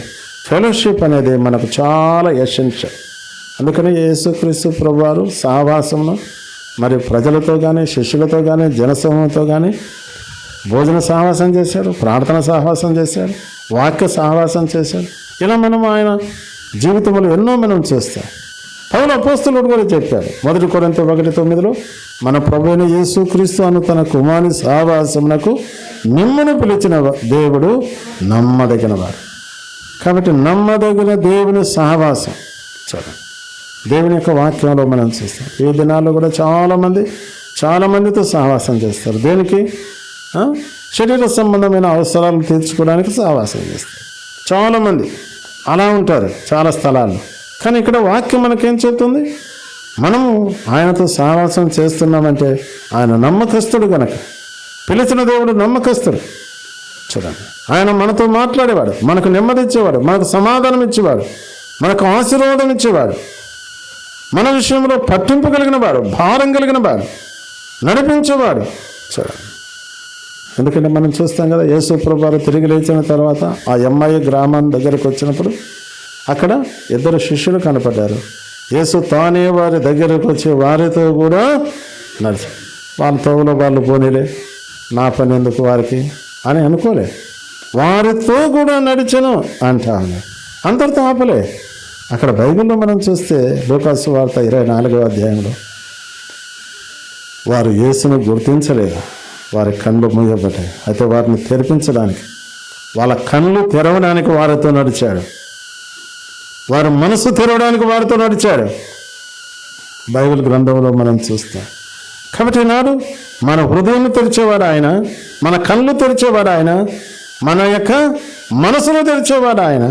ఫెలోషిప్ అనేది మనకు చాలా ఎసెన్షియల్. అందుకని యేసుక్రీస్తు ప్రభువారు సహవాసమును మరి ప్రజలతో కానీ, శిష్యులతో కానీ, జనసమూహంతో కానీ భోజన సహవాసం చేశాడు, ప్రార్థన సహవాసం చేశాడు, వాక్య సహవాసం చేశాడు. ఇలా మనం ఆయన జీవితంలో ఎన్నో మనం చూస్తాం. పౌలు అపోస్తలుడు కూడా చెప్పాడు, 1 కొరింథీ 1:9 మన ప్రభువైన యేసుక్రీస్తు అను తన కుమారుని సహవాసమునకు మిమ్మును పిలిచిన దేవుడు నమ్మదగినవాడు. కాబట్టి నమ్మదగిన దేవుని సహవాసం. చూడండి, దేవుని యొక్క వాక్యంలో మనం చూస్తాం. ఈ దినాల్లో కూడా చాలామందితో సహవాసం చేస్తారు. దేనికి? శరీర సంబంధమైన అవసరాలు తీర్చుకోవడానికి సహవాసం చేస్తారు. చాలామంది అలా ఉంటారు చాలా స్థలాల్లో. కానీ ఇక్కడ వాక్యం మనకేం చెప్తుంది? మనము ఆయనతో సహవాసం చేస్తున్నామంటే ఆయన నమ్మకస్తుడు గనక, పిలిచిన దేవుడు నమ్మకస్తుడు. చూడండి, ఆయన మనతో మాట్లాడేవాడు, మనకు నెమ్మది ఇచ్చేవాడు, మనకు సమాధానం ఇచ్చేవాడు, మనకు ఆశీర్వాదం ఇచ్చేవాడు, మన విషయంలో పట్టింపు కలిగిన వాడు, భారం కలిగిన వాడు, నడిపించేవాడు. చూడండి, ఎందుకంటే మనం చూస్తాం కదా, యేసు ప్రభువారు తిరిగి లేచిన తర్వాత ఆ ఎమ్మాయి గ్రామం దగ్గరకు వచ్చినప్పుడు అక్కడ 2 శిష్యులు కనపడ్డారు. యేసు తానే వారి దగ్గరకు వచ్చి వారితో కూడా నడిచి, వాళ్ళ తోవలో వాళ్ళు పోనీలే, నా పని ఎందుకు వారికి అని అనుకోలే, వారితో కూడా నడిచను అంటా ఉన్నారు. అందరితో ఆపలే. అక్కడ బైబిల్లో మనం చూస్తే లూకాసు వార్త 24వ అధ్యాయంలో వారు యేసును గుర్తించలేదు, వారి కళ్ళు మూయబడ్డాయి. అయితే వారిని తెరిపించడానికి, వాళ్ళ కళ్ళు తెరవడానికి వారితో నడిచాడు, వారి మనసు తెరవడానికి వారితో నడిచాడు. బైబిల్ గ్రంథంలో మనం చూస్తాం. కాబట్టి నాడు మన హృదయం తెరిచేవాడు ఆయన, మన కళ్ళు తెరిచేవాడు ఆయన, మన యొక్క మనసును తెరిచేవాడు ఆయన.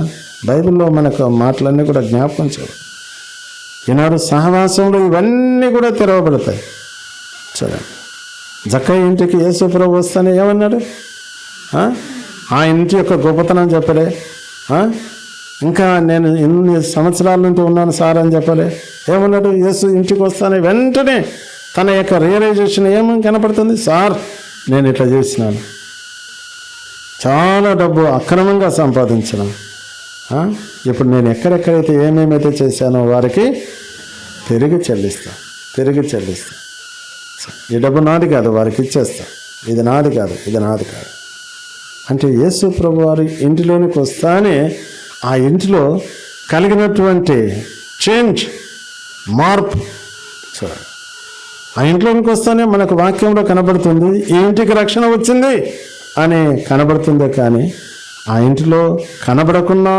బైబిల్లో మనకు మాటలన్నీ కూడా జ్ఞాపకం చేయవు. ఈనాడు సహవాసంలో ఇవన్నీ కూడా తెరవబడతాయి. చూడండి, జక్కయ్య ఇంటికి యేసు ప్రభు వస్తానే ఏమన్నాడు? ఆ ఇంటి యొక్క గొప్పతనం చెప్పలే. ఇంకా నేను ఇన్ని సంవత్సరాల నుండి ఉన్నాను సార్ అని చెప్పలే. ఏమన్నాడు? యేసు ఇంటికి వస్తానే వెంటనే తన యొక్క రియలైజేషన్ ఏమని కనపడుతుంది? సార్, నేను ఇట్లా చేసినాను, చాలా డబ్బు అక్రమంగా సంపాదించినాను, ఇప్పుడు నేను ఎక్కడెక్కడైతే ఏమేమైతే చేశానో వారికి తిరిగి చెల్లిస్తా. ఈ డబ్బు నాది కాదు, వారికి ఇచ్చేస్తా. ఇది నాది కాదు. అంటే యేసు ప్రభు వారి ఇంటిలోనికి వస్తానే ఆ ఇంటిలో కలిగినటువంటి చేంజ్, మార్పు చూడండి. ఆ ఇంట్లోనికి వస్తానే మనకు వాక్యంలో కనబడుతుంది, ఈ ఇంటికి రక్షణ వచ్చింది అని కనబడుతుందే కానీ ఆ ఇంటిలో కనబడకుండా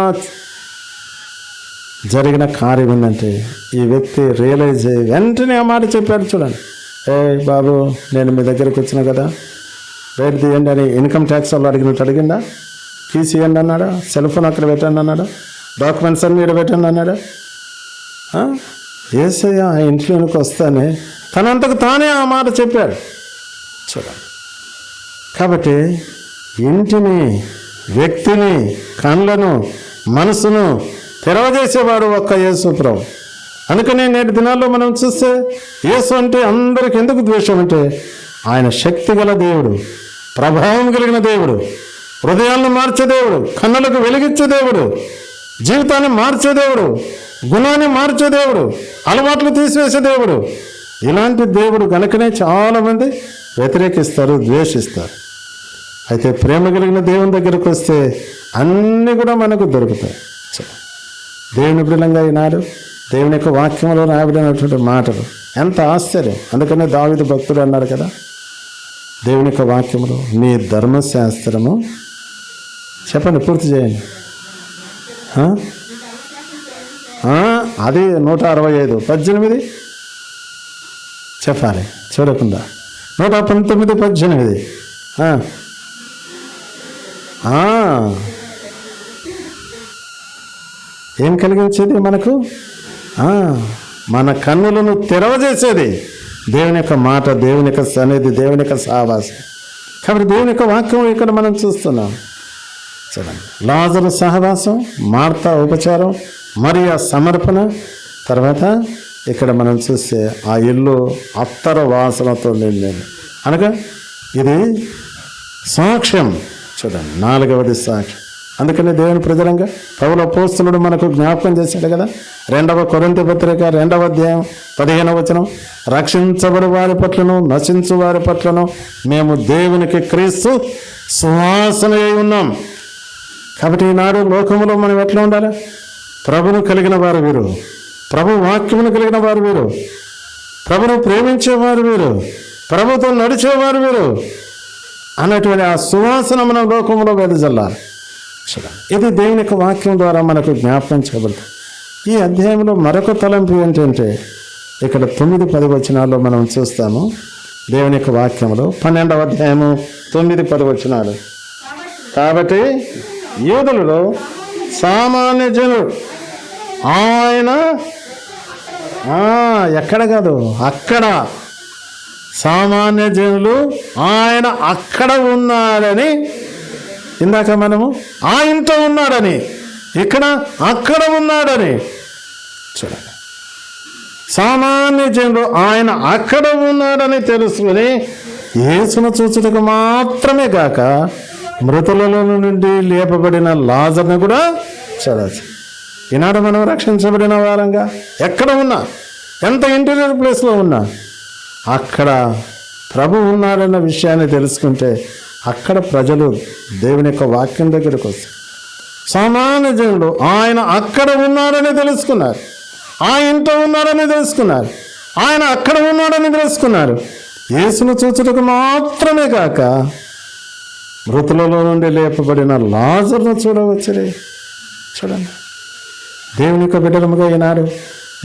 జరిగిన కార్యం ఏంటంటే ఈ వ్యక్తి రియలైజ్ అయ్యి వెంటనే ఆ మాట చెప్పాడు. చూడండి, ఏ బాబు, నేను మీ దగ్గరికి వచ్చిన కదా, రేట్ తీయండి అని ఇన్కమ్ ట్యాక్స్ వాళ్ళు అడిగినట్టు అడిగిందా? కీస్ ఇవ్వండి అన్నాడా? సెల్ ఫోన్ అక్కడ పెట్టండి అన్నాడా? డాక్యుమెంట్స్ అన్నీ ఇక్కడ పెట్టండి అన్నాడా? యేసయ్య ఆ ఇంట్లోనికి వస్తానే తనంతకు తానే ఆ మాట చెప్పాడు. చూడండి, కాబట్టి ఇంటిని, వ్యక్తిని, కళ్ళను, మనసును తెరవజేసేవాడు ఒక్క యేసు ప్రభు. అందుకని నేటి దినాల్లో మనం చూస్తే యేసు అంటే అందరికి ఎందుకు ద్వేషం అంటే ఆయన శక్తి గల దేవుడు, ప్రభావం కలిగిన దేవుడు, హృదయాలను మార్చే దేవుడు, కన్నులకు వెలిగించే దేవుడు, జీవితాన్ని మార్చే దేవుడు, గుణాన్ని మార్చే దేవుడు, అలవాట్లు తీసివేసే దేవుడు. ఇలాంటి దేవుడు కనుకనే చాలామంది వ్యతిరేకిస్తారు, ద్వేషిస్తారు. అయితే ప్రేమ కలిగిన దేవుని దగ్గరకు వస్తే అన్నీ కూడా మనకు దొరుకుతాయి. దేవుని బిడ్డలంగా ఈనాడు దేవుని యొక్క వాక్యంలో రాయబడినటువంటి మాటలు ఎంత ఆశ్చర్యం. అందుకనే దావీదు భక్తుడు అన్నాడు కదా, దేవుని యొక్క వాక్యములో నీ ధర్మశాస్త్రము, చెప్పండి, పూర్తి చేయండి. అది 165, 18 చెప్పాలి చూడకుండా. 119, 18. ఏం కలిగించేది మనకు? మన కన్నులను తెరవజేసేది దేవుని యొక్క మాట, దేవుని యొక్క సన్నిధి, దేవుని యొక్క సహవాసం. కాబట్టి దేవుని యొక్క వాక్యం ఇక్కడ మనం చూస్తున్నాం. చూడండి, లాజరు సహవాసం, మార్తా ఉపచారం, మరియా సమర్పణ. తర్వాత ఇక్కడ మనం చూస్తే ఆ ఇల్లు అత్తర వాసనతో నిండింది. అనగా ఇది సాక్ష్యం. చూడండి, 4వది సాక్ష్యం. అందుకని దేవుని ప్రజలంగా పౌలు అపోస్తలుడు మనకు జ్ఞాపకం చేశాడు కదా, 2వ కొరింథీ పత్రిక 2వ అధ్యాయం 15వ వచనం, రక్షించబడి వారి పట్లను నశించు వారి పట్లను మేము దేవునికి క్రీస్తు సువాసన అయి ఉన్నాం. కాబట్టి ఈనాడు లోకంలో మనం ఎట్లా ఉండాలి? ప్రభును కలిగిన వారు వీరు, ప్రభు వాక్యమును కలిగిన వారు వీరు, ప్రభును ప్రేమించేవారు వీరు, ప్రభుతో నడిచేవారు వీరు అన్నటువంటి ఆ సువాసన మనం లోకంలో వెదజల్లాలి. ఇది దేవుని యొక్క వాక్యం ద్వారా మనకు జ్ఞాపకం చేయబడుతుంది. ఈ అధ్యాయంలో మరొక తలంపు ఏంటంటే ఇక్కడ 9, 10 వచనాల్లో మనం చూస్తాము. దేవుని యొక్క వాక్యంలో 12వ అధ్యాయము 9, 10 వచనాలు. కాబట్టి యూదులలో సామాన్య జనుడు ఆయన ఎక్కడ కాదు అక్కడ, సామాన్య జనులు ఆయన అక్కడ ఉన్నాడని, ఇందాక మనము ఆ ఇంట్లో ఉన్నాడని, ఇక్కడ అక్కడ ఉన్నాడని. చూడండి, సామాన్య జనులు ఆయన అక్కడ ఉన్నాడని తెలుసుకుని యేసును చూచుటకు మాత్రమే కాక మృతులలో నుండి లేపబడిన లాజర్ని కూడా చూడవచ్చు. ఈనాడు మనం రక్షించబడిన వారంగా ఎక్కడ ఉన్నా, ఎంత ఇంటీరియర్ ప్లేస్లో ఉన్నా, అక్కడ ప్రభు ఉన్నాడన్న విషయాన్ని తెలుసుకుంటే అక్కడ ప్రజలు దేవుని యొక్క వాక్యం దగ్గరకు వస్తారు. సామాన్య జనులు ఆయన అక్కడ ఉన్నాడని తెలుసుకున్నారు, ఆ ఇంట్లో ఉన్నాడని తెలుసుకున్నారు, ఆయన అక్కడ ఉన్నాడని తెలుసుకున్నారు. యేసును చూచుటకు మాత్రమే కాక మృతులలో నుండి లేపబడిన లాజరును చూడవచ్చురే. చూడండి, దేవుని యొక్క బిడ్డలముగా ఈనాడు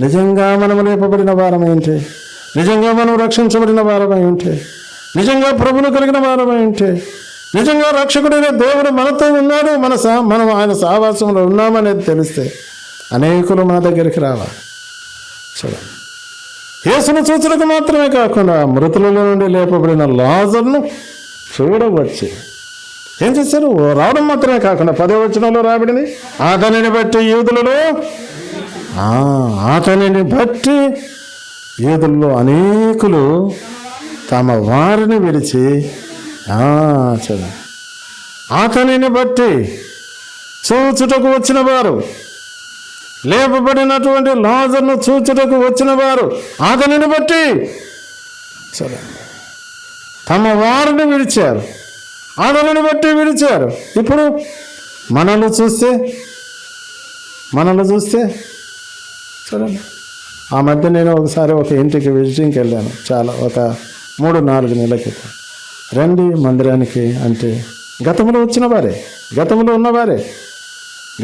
నిజంగా మనము లేపబడిన వారం ఏంటి, నిజంగా మనం రక్షించబడిన వారమై ఉంటే, నిజంగా ప్రభును కలిగిన వారమై ఉంటే, నిజంగా రక్షకుడైన దేవుడు మనతో ఉన్నాడు, మనం ఆయన సహవాసంలో ఉన్నామనేది తెలిస్తే అనేకులు మన దగ్గరికి రావాలి. చూడండి, యేసును చూచుటకు మాత్రమే కాకుండా మృతులలో నుండి లేపబడిన లాజర్ను చూడవచ్చు. ఏం చేశారు? రావడం మాత్రమే కాకుండా 10వ వచనంలో రాబడింది, అతనిని బట్టి యూదులలో అనేకులు తమ వారిని విడిచి చూడండి, అతనిని బట్టి చూచుటకు వచ్చిన వారు, లేపబడినటువంటి లాజర్ను చూచుటకు వచ్చిన వారు అతనిని బట్టి తమ వారిని విడిచారు, అతనిని బట్టి విడిచారు. ఇప్పుడు మనల్ని చూస్తే చూడండి, ఆ మధ్య నేను ఒకసారి ఒక ఇంటికి విజిటింగ్కి వెళ్ళాను, ఒక 3-4 నెలల క్రితం. రండి మందిరానికి అంటే గతంలో వచ్చిన వారే, గతంలో ఉన్నవారే,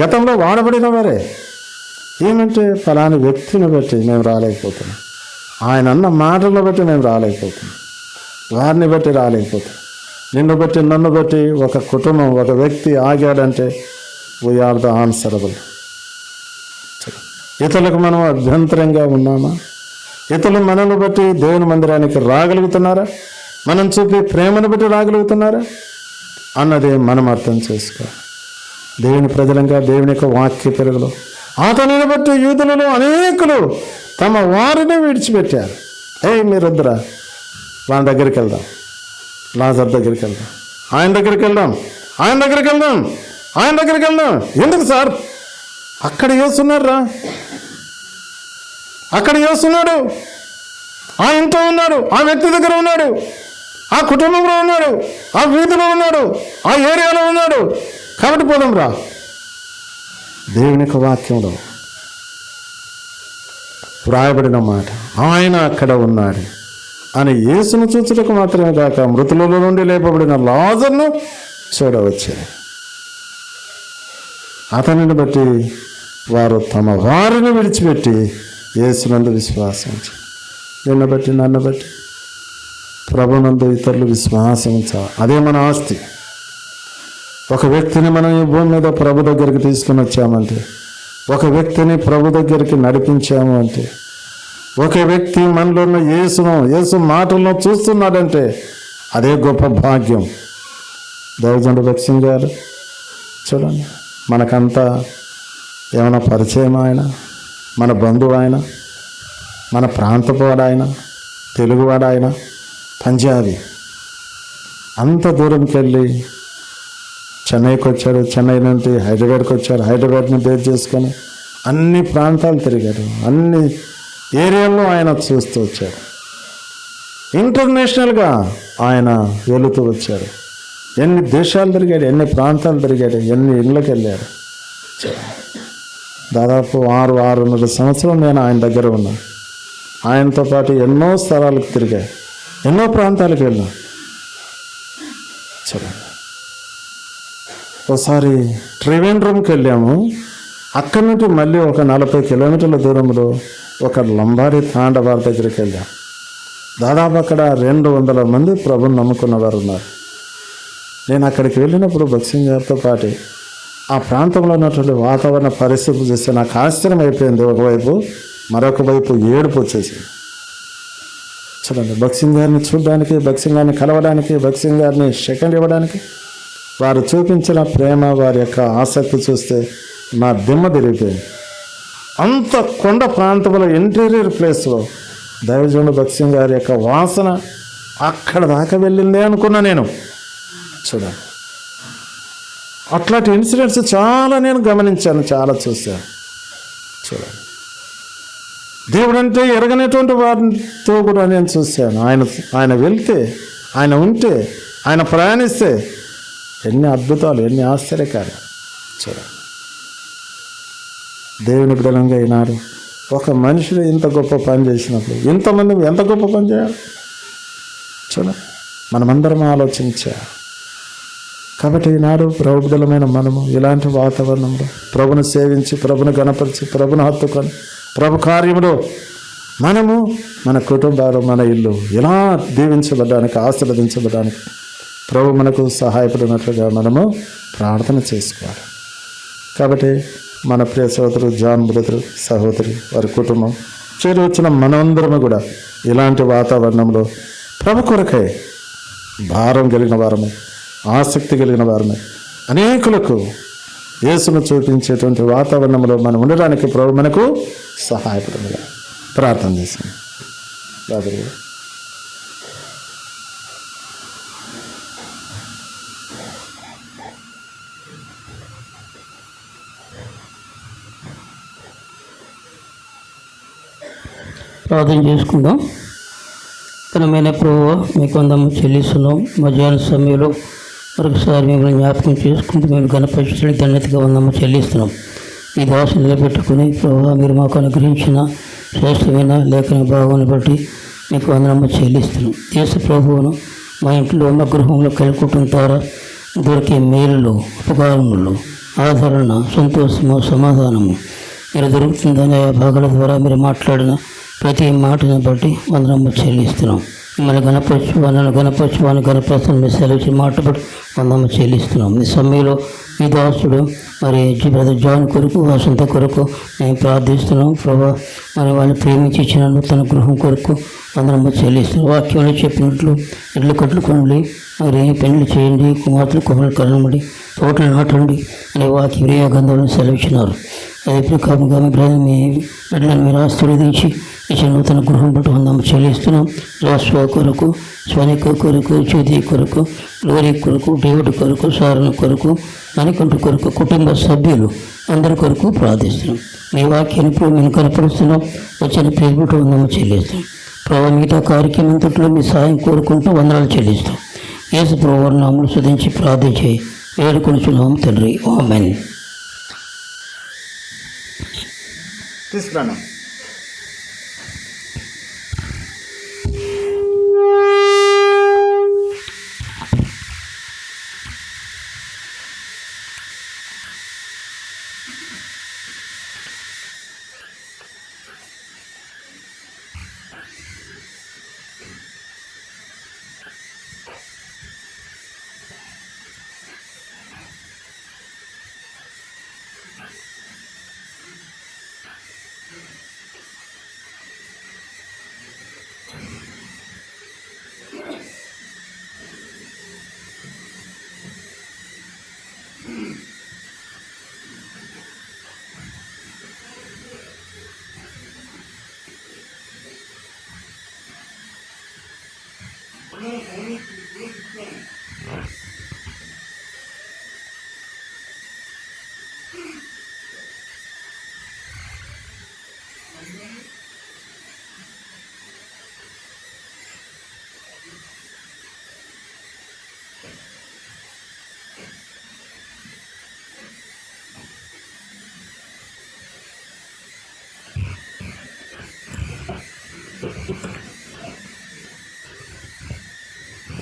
గతంలో వాడబడిన వారే. ఏమంటే ఫలాని వ్యక్తిని బట్టి మేము రాలేకపోతున్నాం, ఆయన అన్న మాటలను బట్టి మేము రాలేకపోతున్నాం, వారిని బట్టి రాలేకపోతున్నాం. నిన్ను బట్టి నన్ను బట్టి ఒక కుటుంబం, ఒక వ్యక్తి ఆగాడంటే వీఆర్ ద ఆన్సరబుల్. ఇతరులకు మనం అభ్యంతరంగా ఉన్నామా? ఇతరులు మనల్ని బట్టి దేవుని మందిరానికి రాగలుగుతున్నారా? మనం చూపే ప్రేమను బట్టి రాగలుగుతున్నారా అన్నది మనం అర్థం చేసుకోవాలి. దేవుని ప్రజలంగా దేవుని యొక్క వాక్య పెరుగులో అతనిని బట్టి యూదులలో అనేకులు తమ వారిని విడిచిపెట్టారు. మీరొద్దురా, వాళ్ళ దగ్గరికి వెళ్దాం, లాజర్ దగ్గరికి వెళ్దాం, ఆయన దగ్గరికి వెళ్దాం. ఎందుకు సార్? అక్కడ యేసున్నాడు, అక్కడ యేసున్నాడు, ఆ ఇంట్లో ఉన్నాడు, ఆ వ్యక్తి దగ్గర ఉన్నాడు, ఆ కుటుంబంలో ఉన్నాడు, ఆ వీధిలో ఉన్నాడు, ఆ ఏరియాలో ఉన్నాడు. కాబట్టి పోదాం రా. దేవుని యొక్క వాక్యంలో వ్రాయబడిన మాట, ఆయన అక్కడ ఉన్నాడు అని యేసును చూచుటకు మాత్రమే కాక మృతులలో నుండి లేపబడిన లాజర్ను చూడవచ్చారు. అతనిని బట్టి వారు తమ వారిని విడిచిపెట్టి యేసునందు విశ్వాసం ఉంచారు. నిన్ను బట్టి నన్ను బట్టి ప్రభునందు ఇతరులు విశ్వాసం ఉంచాలి. అదే మన ఆస్తి. ఒక వ్యక్తిని మనం ఈ భూమి మీద ప్రభు దగ్గరికి తీసుకుని వచ్చామంటే, ఒక వ్యక్తిని ప్రభు దగ్గరికి నడిపించాము అంటే, ఒక వ్యక్తి మనలో ఉన్న యేసు మాటలను చూస్తున్నాడంటే అదే గొప్ప భాగ్యం. దైవజనుడు భక్సింగ్ గారు చూడండి, మనకంతా ఏమైనా పరిచయం ఆయన, మన బంధువు ఆయన, మన ప్రాంతపు వాడు ఆయన, తెలుగువాడు ఆయన, పంజాబీ. అంత దూరంకి వెళ్ళి చెన్నైకి వచ్చారు, చెన్నై నుండి హైదరాబాద్కి వచ్చారు, హైదరాబాద్ని బేస్ చేసుకొని అన్ని ప్రాంతాలు తిరిగారు, అన్ని ఏరియాల్లో ఆయన చూస్తూ వచ్చారు. ఇంటర్నేషనల్గా ఆయన వెళుతూ వచ్చారు. ఎన్ని దేశాలు తిరిగాడు, ఎన్ని ప్రాంతాలు తిరిగాడు, ఎన్ని ఇళ్ళకి వెళ్ళాడు. దాదాపు 6-6.5 సంవత్సరం నేను ఆయన దగ్గర ఉన్నాను. ఆయనతో పాటు ఎన్నో స్థలాలకు తిరిగా, ఎన్నో ప్రాంతాలకు వెళ్ళాను. చూడండి, ఒకసారి త్రివేంద్రంకి వెళ్ళాము. అక్కడి నుండి మళ్ళీ ఒక 40 కిలోమీటర్ల దూరంలో ఒక లంబాడి తాండవారి దగ్గరికి వెళ్ళాం. దాదాపు అక్కడ 200 మంది ప్రభుని నమ్ముకున్న వారు ఉన్నారు. నేను అక్కడికి వెళ్ళినప్పుడు భక్సింగ్ గారితో పాటు ఆ ప్రాంతంలో ఉన్నటువంటి వాతావరణ పరిస్థితులు చూస్తే నాకు ఆశ్చర్యం అయిపోయింది. ఒకవైపు, మరొక వైపు ఏడుపు వచ్చేసింది. చూడండి, భక్సింగ్ గారిని చూడడానికి, భక్సింగ్ గారిని కలవడానికి, భక్సింగ్ గారిని సెకండ్ ఇవ్వడానికి వారు చూపించిన ప్రేమ, వారి యొక్క ఆసక్తి చూస్తే నా దిమ్మ తిరిగిపోయింది. అంత కొండ ప్రాంతంలో ఇంటీరియర్ ప్లేస్లో దైవజనుడు భక్సింగ్ గారి యొక్క వాసన అక్కడ దాకా వెళ్ళిందే అనుకున్నా నేను. చూడండి, అట్లాంటి ఇన్సిడెంట్స్ చాలా నేను గమనించాను, చాలా చూశాను. చూడండి, దేవుడంటే ఎరగనటువంటి వారితో కూడా నేను చూశాను. ఆయన వెళ్తే, ఆయన ఉంటే, ఆయన ప్రయాణిస్తే ఎన్ని అద్భుతాలు, ఎన్ని ఆశ్చర్యకార్యాలు. చూడండి, దేవుని బిడ్డలంగా అయినారు. ఒక మనుషుడు ఇంత గొప్ప పని చేసినప్పుడు ఇంతమంది ఎంత గొప్ప పని చేయాలి. చూడండి, మనమందరం ఆలోచించాలి. కాబట్టి ఈనాడు ప్రభు బిడ్డలమైన మనము ఇలాంటి వాతావరణంలో ప్రభును సేవించి, ప్రభును గణపరిచి, ప్రభును హత్తుకొని, ప్రభు కార్యములో మనము, మన కుటుంబాలు, మన ఇల్లు ఇలా దీవించబడడానికి, ఆశీర్వదించబడడానికి ప్రభు మనకు సహాయపడినట్లుగా మనము ప్రార్థన చేసుకోవాలి. కాబట్టి మన ప్రియ సహోదరు జాన్ బ్రదరు, సహోదరి, వారి కుటుంబం చేరి వచ్చిన మనందరము కూడా ఇలాంటి వాతావరణంలో ప్రభు కొరకై భారం కలిగిన వారమే, ఆసక్తి కలిగిన వారమే, అనేకులకు యేసును చూపించేటువంటి వాతావరణంలో మనం ఉండడానికి ప్రభు మనకు సహాయపడగా ప్రార్థన చేసాం. ప్రార్థన చేసుకుందాం. ఘనమైన ప్రభువా, మీకు వందము చెల్లిస్తున్నాం. మధ్యాహ్న సమయంలో మరొకసారి మిమ్మల్ని జ్ఞాపకం చేసుకుంటూ మేము ఘనపరిచయం ధన్యతగా వందము చెల్లిస్తున్నాం. ఈ దాసుని నిలబెట్టుకుని ప్రభువా, మీరు మాకు అనుగ్రహించిన శ్రేష్టమైన లేఖన భావాన్ని బట్టి మీకు వందనము చెల్లిస్తున్నాం. దేశ ప్రభువును మా ఇంట్లో ఉన్న గృహంలో కలుపుకుంటున్న ద్వారా దొరికే మేలులు, ఉపకారములు, ఆదరణ, సంతోషము, సమాధానము మీరు దొరుకుతుందనే భాగాల ద్వారా మీరు మాట్లాడిన ప్రతి మాటను బట్టి వందనము చెల్లిస్తున్నాం. మిమ్మల్ని గణపరచువాన్ని మీ సెలవు మాట బట్టి వందనము చెల్లిస్తున్నాం. ఈ సమయంలో మీ దాసుడు మరి బ్రదర్ జాన్ కొరకు, వసంత కొరకు మేము ప్రార్థిస్తున్నాం. ప్రభా, మరి వాళ్ళని ప్రేమించి ఇచ్చిన నూతన గృహం కొరకు వందనము చెల్లిస్తున్నాం. వాక్యంలో చెప్పినట్లు ఇళ్ళు కట్టుకోండి, మరి పెళ్లి చేయండి, కుమార్తెలు కుమారులు కలనండి, తోటలు నాటండి అనే వాక్య గంధంలో సెలవిచ్చినారు. అదే ప్రకారంగా మీ బిడ్డలను మీరు ఆశీర్వదించి ఇచ్చిన నూతన గృహం బట్టి వందము చెల్లిస్తున్నాం. రాష్ట్ర కొరకు, స్వనిక కొరకు, జ్యోతి కొరకు, గ్లోరీ కొరకు, డేవిడ్ కొరకు, సారణ కొరకు, మణికంఠ కొరకు, కుటుంబ సభ్యులు అందరి కొరకు ప్రార్థిస్తున్నాం. మీ వాక్యాన్ని ఇప్పుడు మేము కనపరుస్తున్నాం. వచ్చిన పేరు బట్టి వందము చెల్లిస్తాం. ప్రభావ మిగతా కార్యక్రమం అంతట్లో మీ సాయం కోరుకుంటూ వందనాలు చెల్లిస్తాం. యేసు ప్రభువు నామములో స్తుతించి ప్రార్థించి వేడుకొనుచున్నాం తండ్రి. ఆమేన్. తీసుకురాను.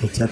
Richard.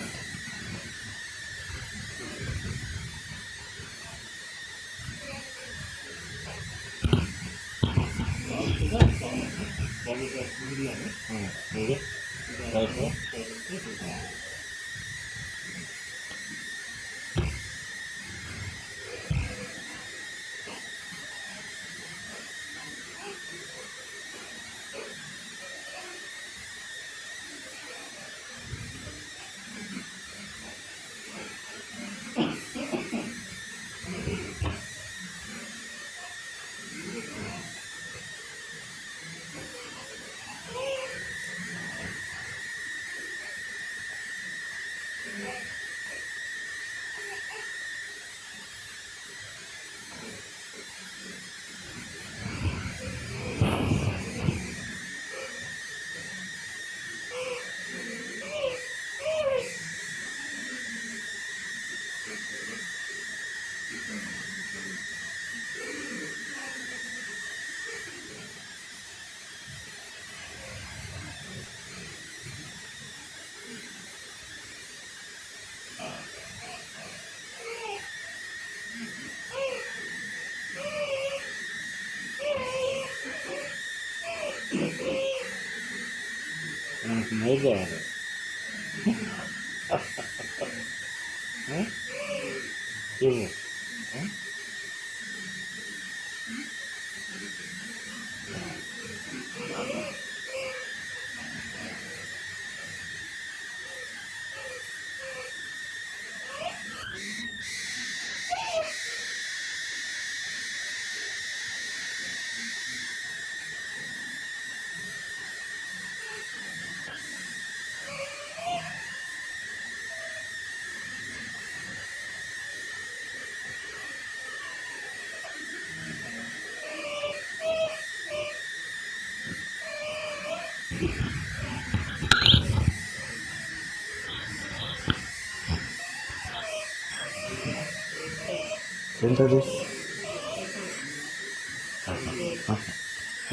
ఏంటది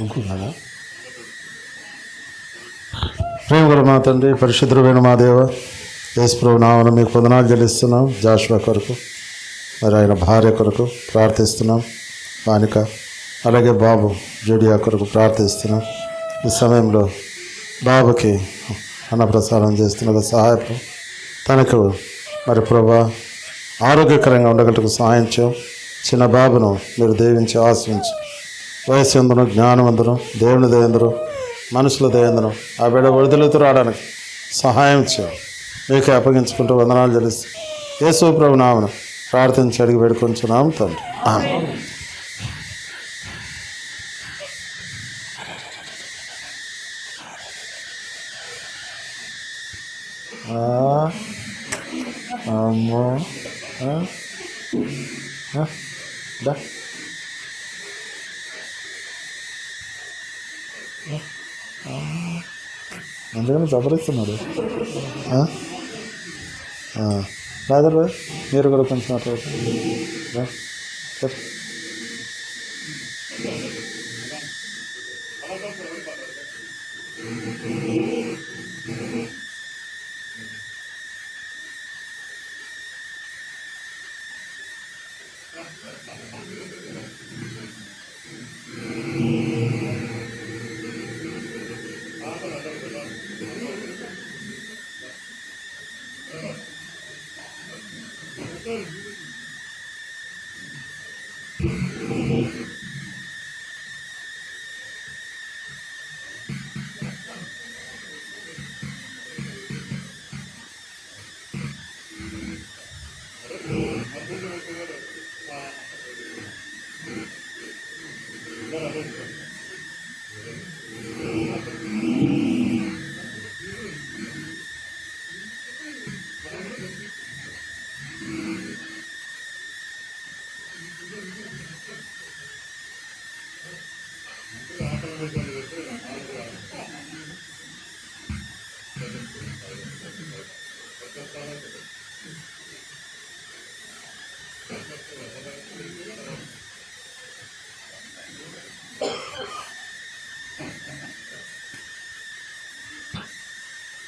ఇంకున్నారా? ప్రేమ గల మా తండ్రి, పరిశుద్ధుడైన మా దేవ, యేసు ప్రభు నామమున మీకు వందనాలు చెల్లిస్తున్నాం. జాషువా కొరకు, మరి ఆయన భార్య కొరకు ప్రార్థిస్తున్నాం. వానిక అలాగే బాబు జూడియా కొరకు ప్రార్థిస్తున్నాం. ఈ సమయంలో బాబుకి అన్నప్రసారం చేస్తున్నది సహాయపు తనకు మరి ప్రభా ఆరోగ్యకరంగా ఉండగలకు సహాయం చేయం. చిన్న బాబును మీరు దీవించి ఆశ్రయించి వయస్సు ఎందును, జ్ఞానవంతును, దేవుని దయందును, మనుషుల దయందును ఆ బిడ్డ విడుదలతో రావడానికి సహాయం చేయం. మీకే అప్పగించుకుంటూ వందనాలు చెల్లిస్తూ యేసు ప్రభు నామమున ప్రార్థించి అడిగి పెడుకొంచున్నాం తండ్రి. ఆమేన్. అమ్మో దా అందుకని జబరిస్తున్నాడు. రాదర్ భాయ్ మీరు కూడా కొంచెం అట్లా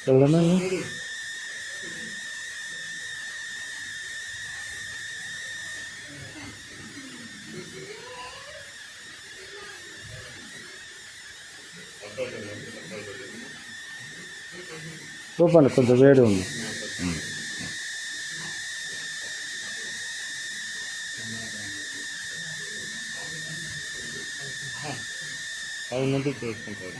వెళ్ళనా చూపండి, కొంచెం వేడి ఉంది. అది ముందు చేసుకుంటారు.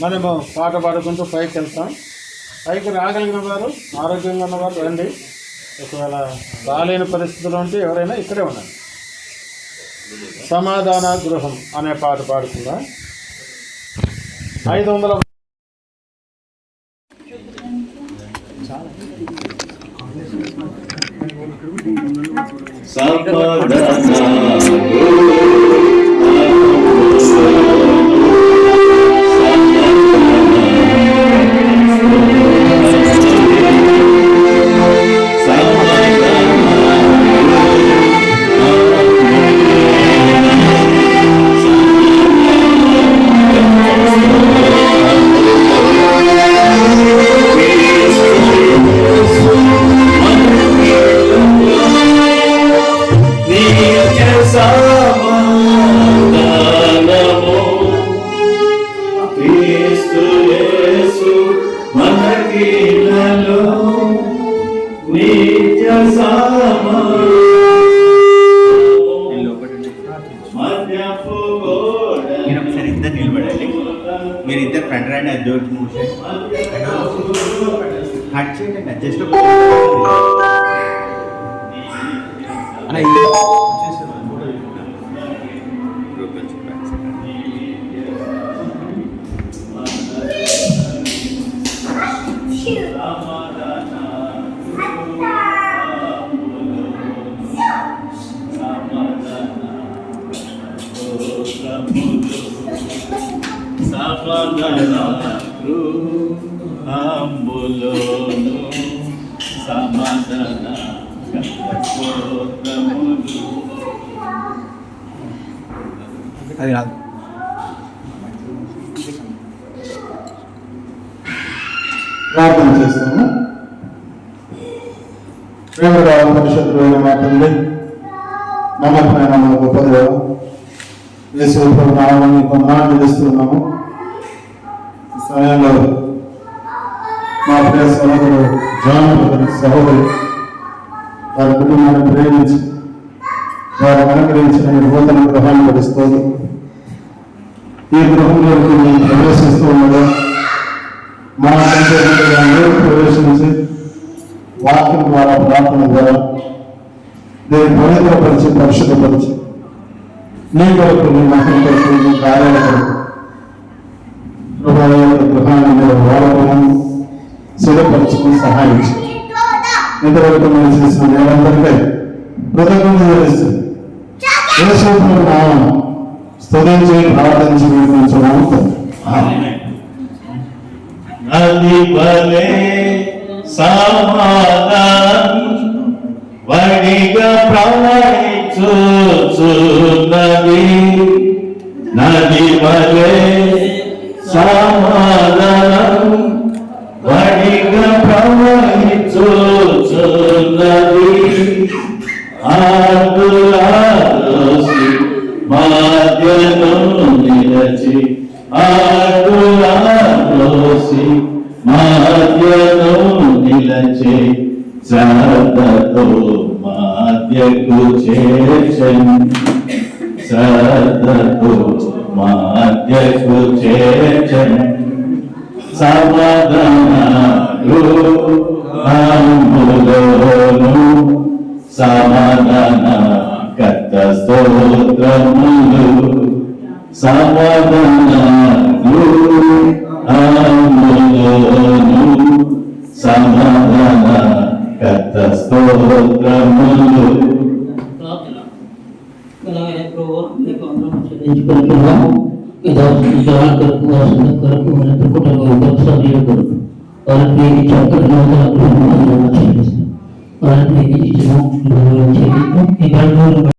మనము పాట పాడుకుంటూ పైకి వెళ్తాం. పైకి రాగలిగిన వారు, ఆరోగ్యంగా ఉన్నవారు రండి. ఒకవేళ బాలేని పరిస్థితుల్లో ఉంటే ఎవరైనా ఇక్కడే ఉండండి. సమాధాన గృహం అనే పాట పాడుతుందా 500 Yeah. మీరు ఒకసారి ఇద్దరు నిలబడాలి. మీరు ఇద్దరు ఫ్రంట్ రండి. అది జోక్ మూషన్ కట్ చేయండి. జస్ట్ అది కాదు. ప్రార్థన చేస్తాము. ప్రేమగా పరిశుద్ధులైన మా తండ్రి, నమ్మకమైన మా గొప్ప దేవ, యేసు ప్రభు నామమున కొన్నాళ్ళు చేస్తున్నాము. ఈ సమయంలో మా ప్రియ సహోదరుడు జాన్ సహోదరు వారి కుటుంబాన్ని ప్రేమించి వారు అనుగ్రహించిన నూతన గృహాన్ని నడుస్తుంది. ఈ గృహంలోకి మేము ప్రవేశిస్తూ ఉండగా మా సంతోషంగా ప్రవేశించి వాక్యం ద్వారా ప్రార్థన ద్వారా నేను పవిత్రపరిచి పరిశుద్ధపరిచి నీ కొరకు నీ మహిమ కొరకు నీ కార్యాల కొరకు గృహాన్ని మీరు వాడకము స్థిరపరచుకుని సహాయించి ఇంతవరకు మేము చేసిన నేనందరికీ కృతజ్ఞతలు చెల్లిస్తుంది. స్తుతించి ప్రార్థించి వినిపించున్నాము. నది వలె సమాధానం వడిగా ప్రవహించుచున్నది. నది వలె సమాధానం వడిగా ప్రవహించుచున్నది. ఆదులాలోసి మాధ్యను నిలచి ఆదులాలోసి మాధ్యను నిలచి శ్రద్ధతో మాధ్యకు చేర్చని శ్రద్ధతో మాధ్యకు చేర్చని సమాధానాలు అమ్ములోను సమాధాన కర్త స్తోత్రములు సమాధానాలు అమ్ములోను సమాధాన కర్త స్తోత్రములు. బలమైన ప్రభువా, మీకు వందనాలు చెల్లించుకుంటున్నాము. ఈ దాసుని జాన్ కొరకు, వాసుల కొరకు, మన కుటుంబ సభ్యుల కొరకు వారిని ప్రేమించి అక్కడ నూతన గృహం చెల్లిస్తాం. వారిని ప్రేమించి చెల్లిస్తాం. ఈ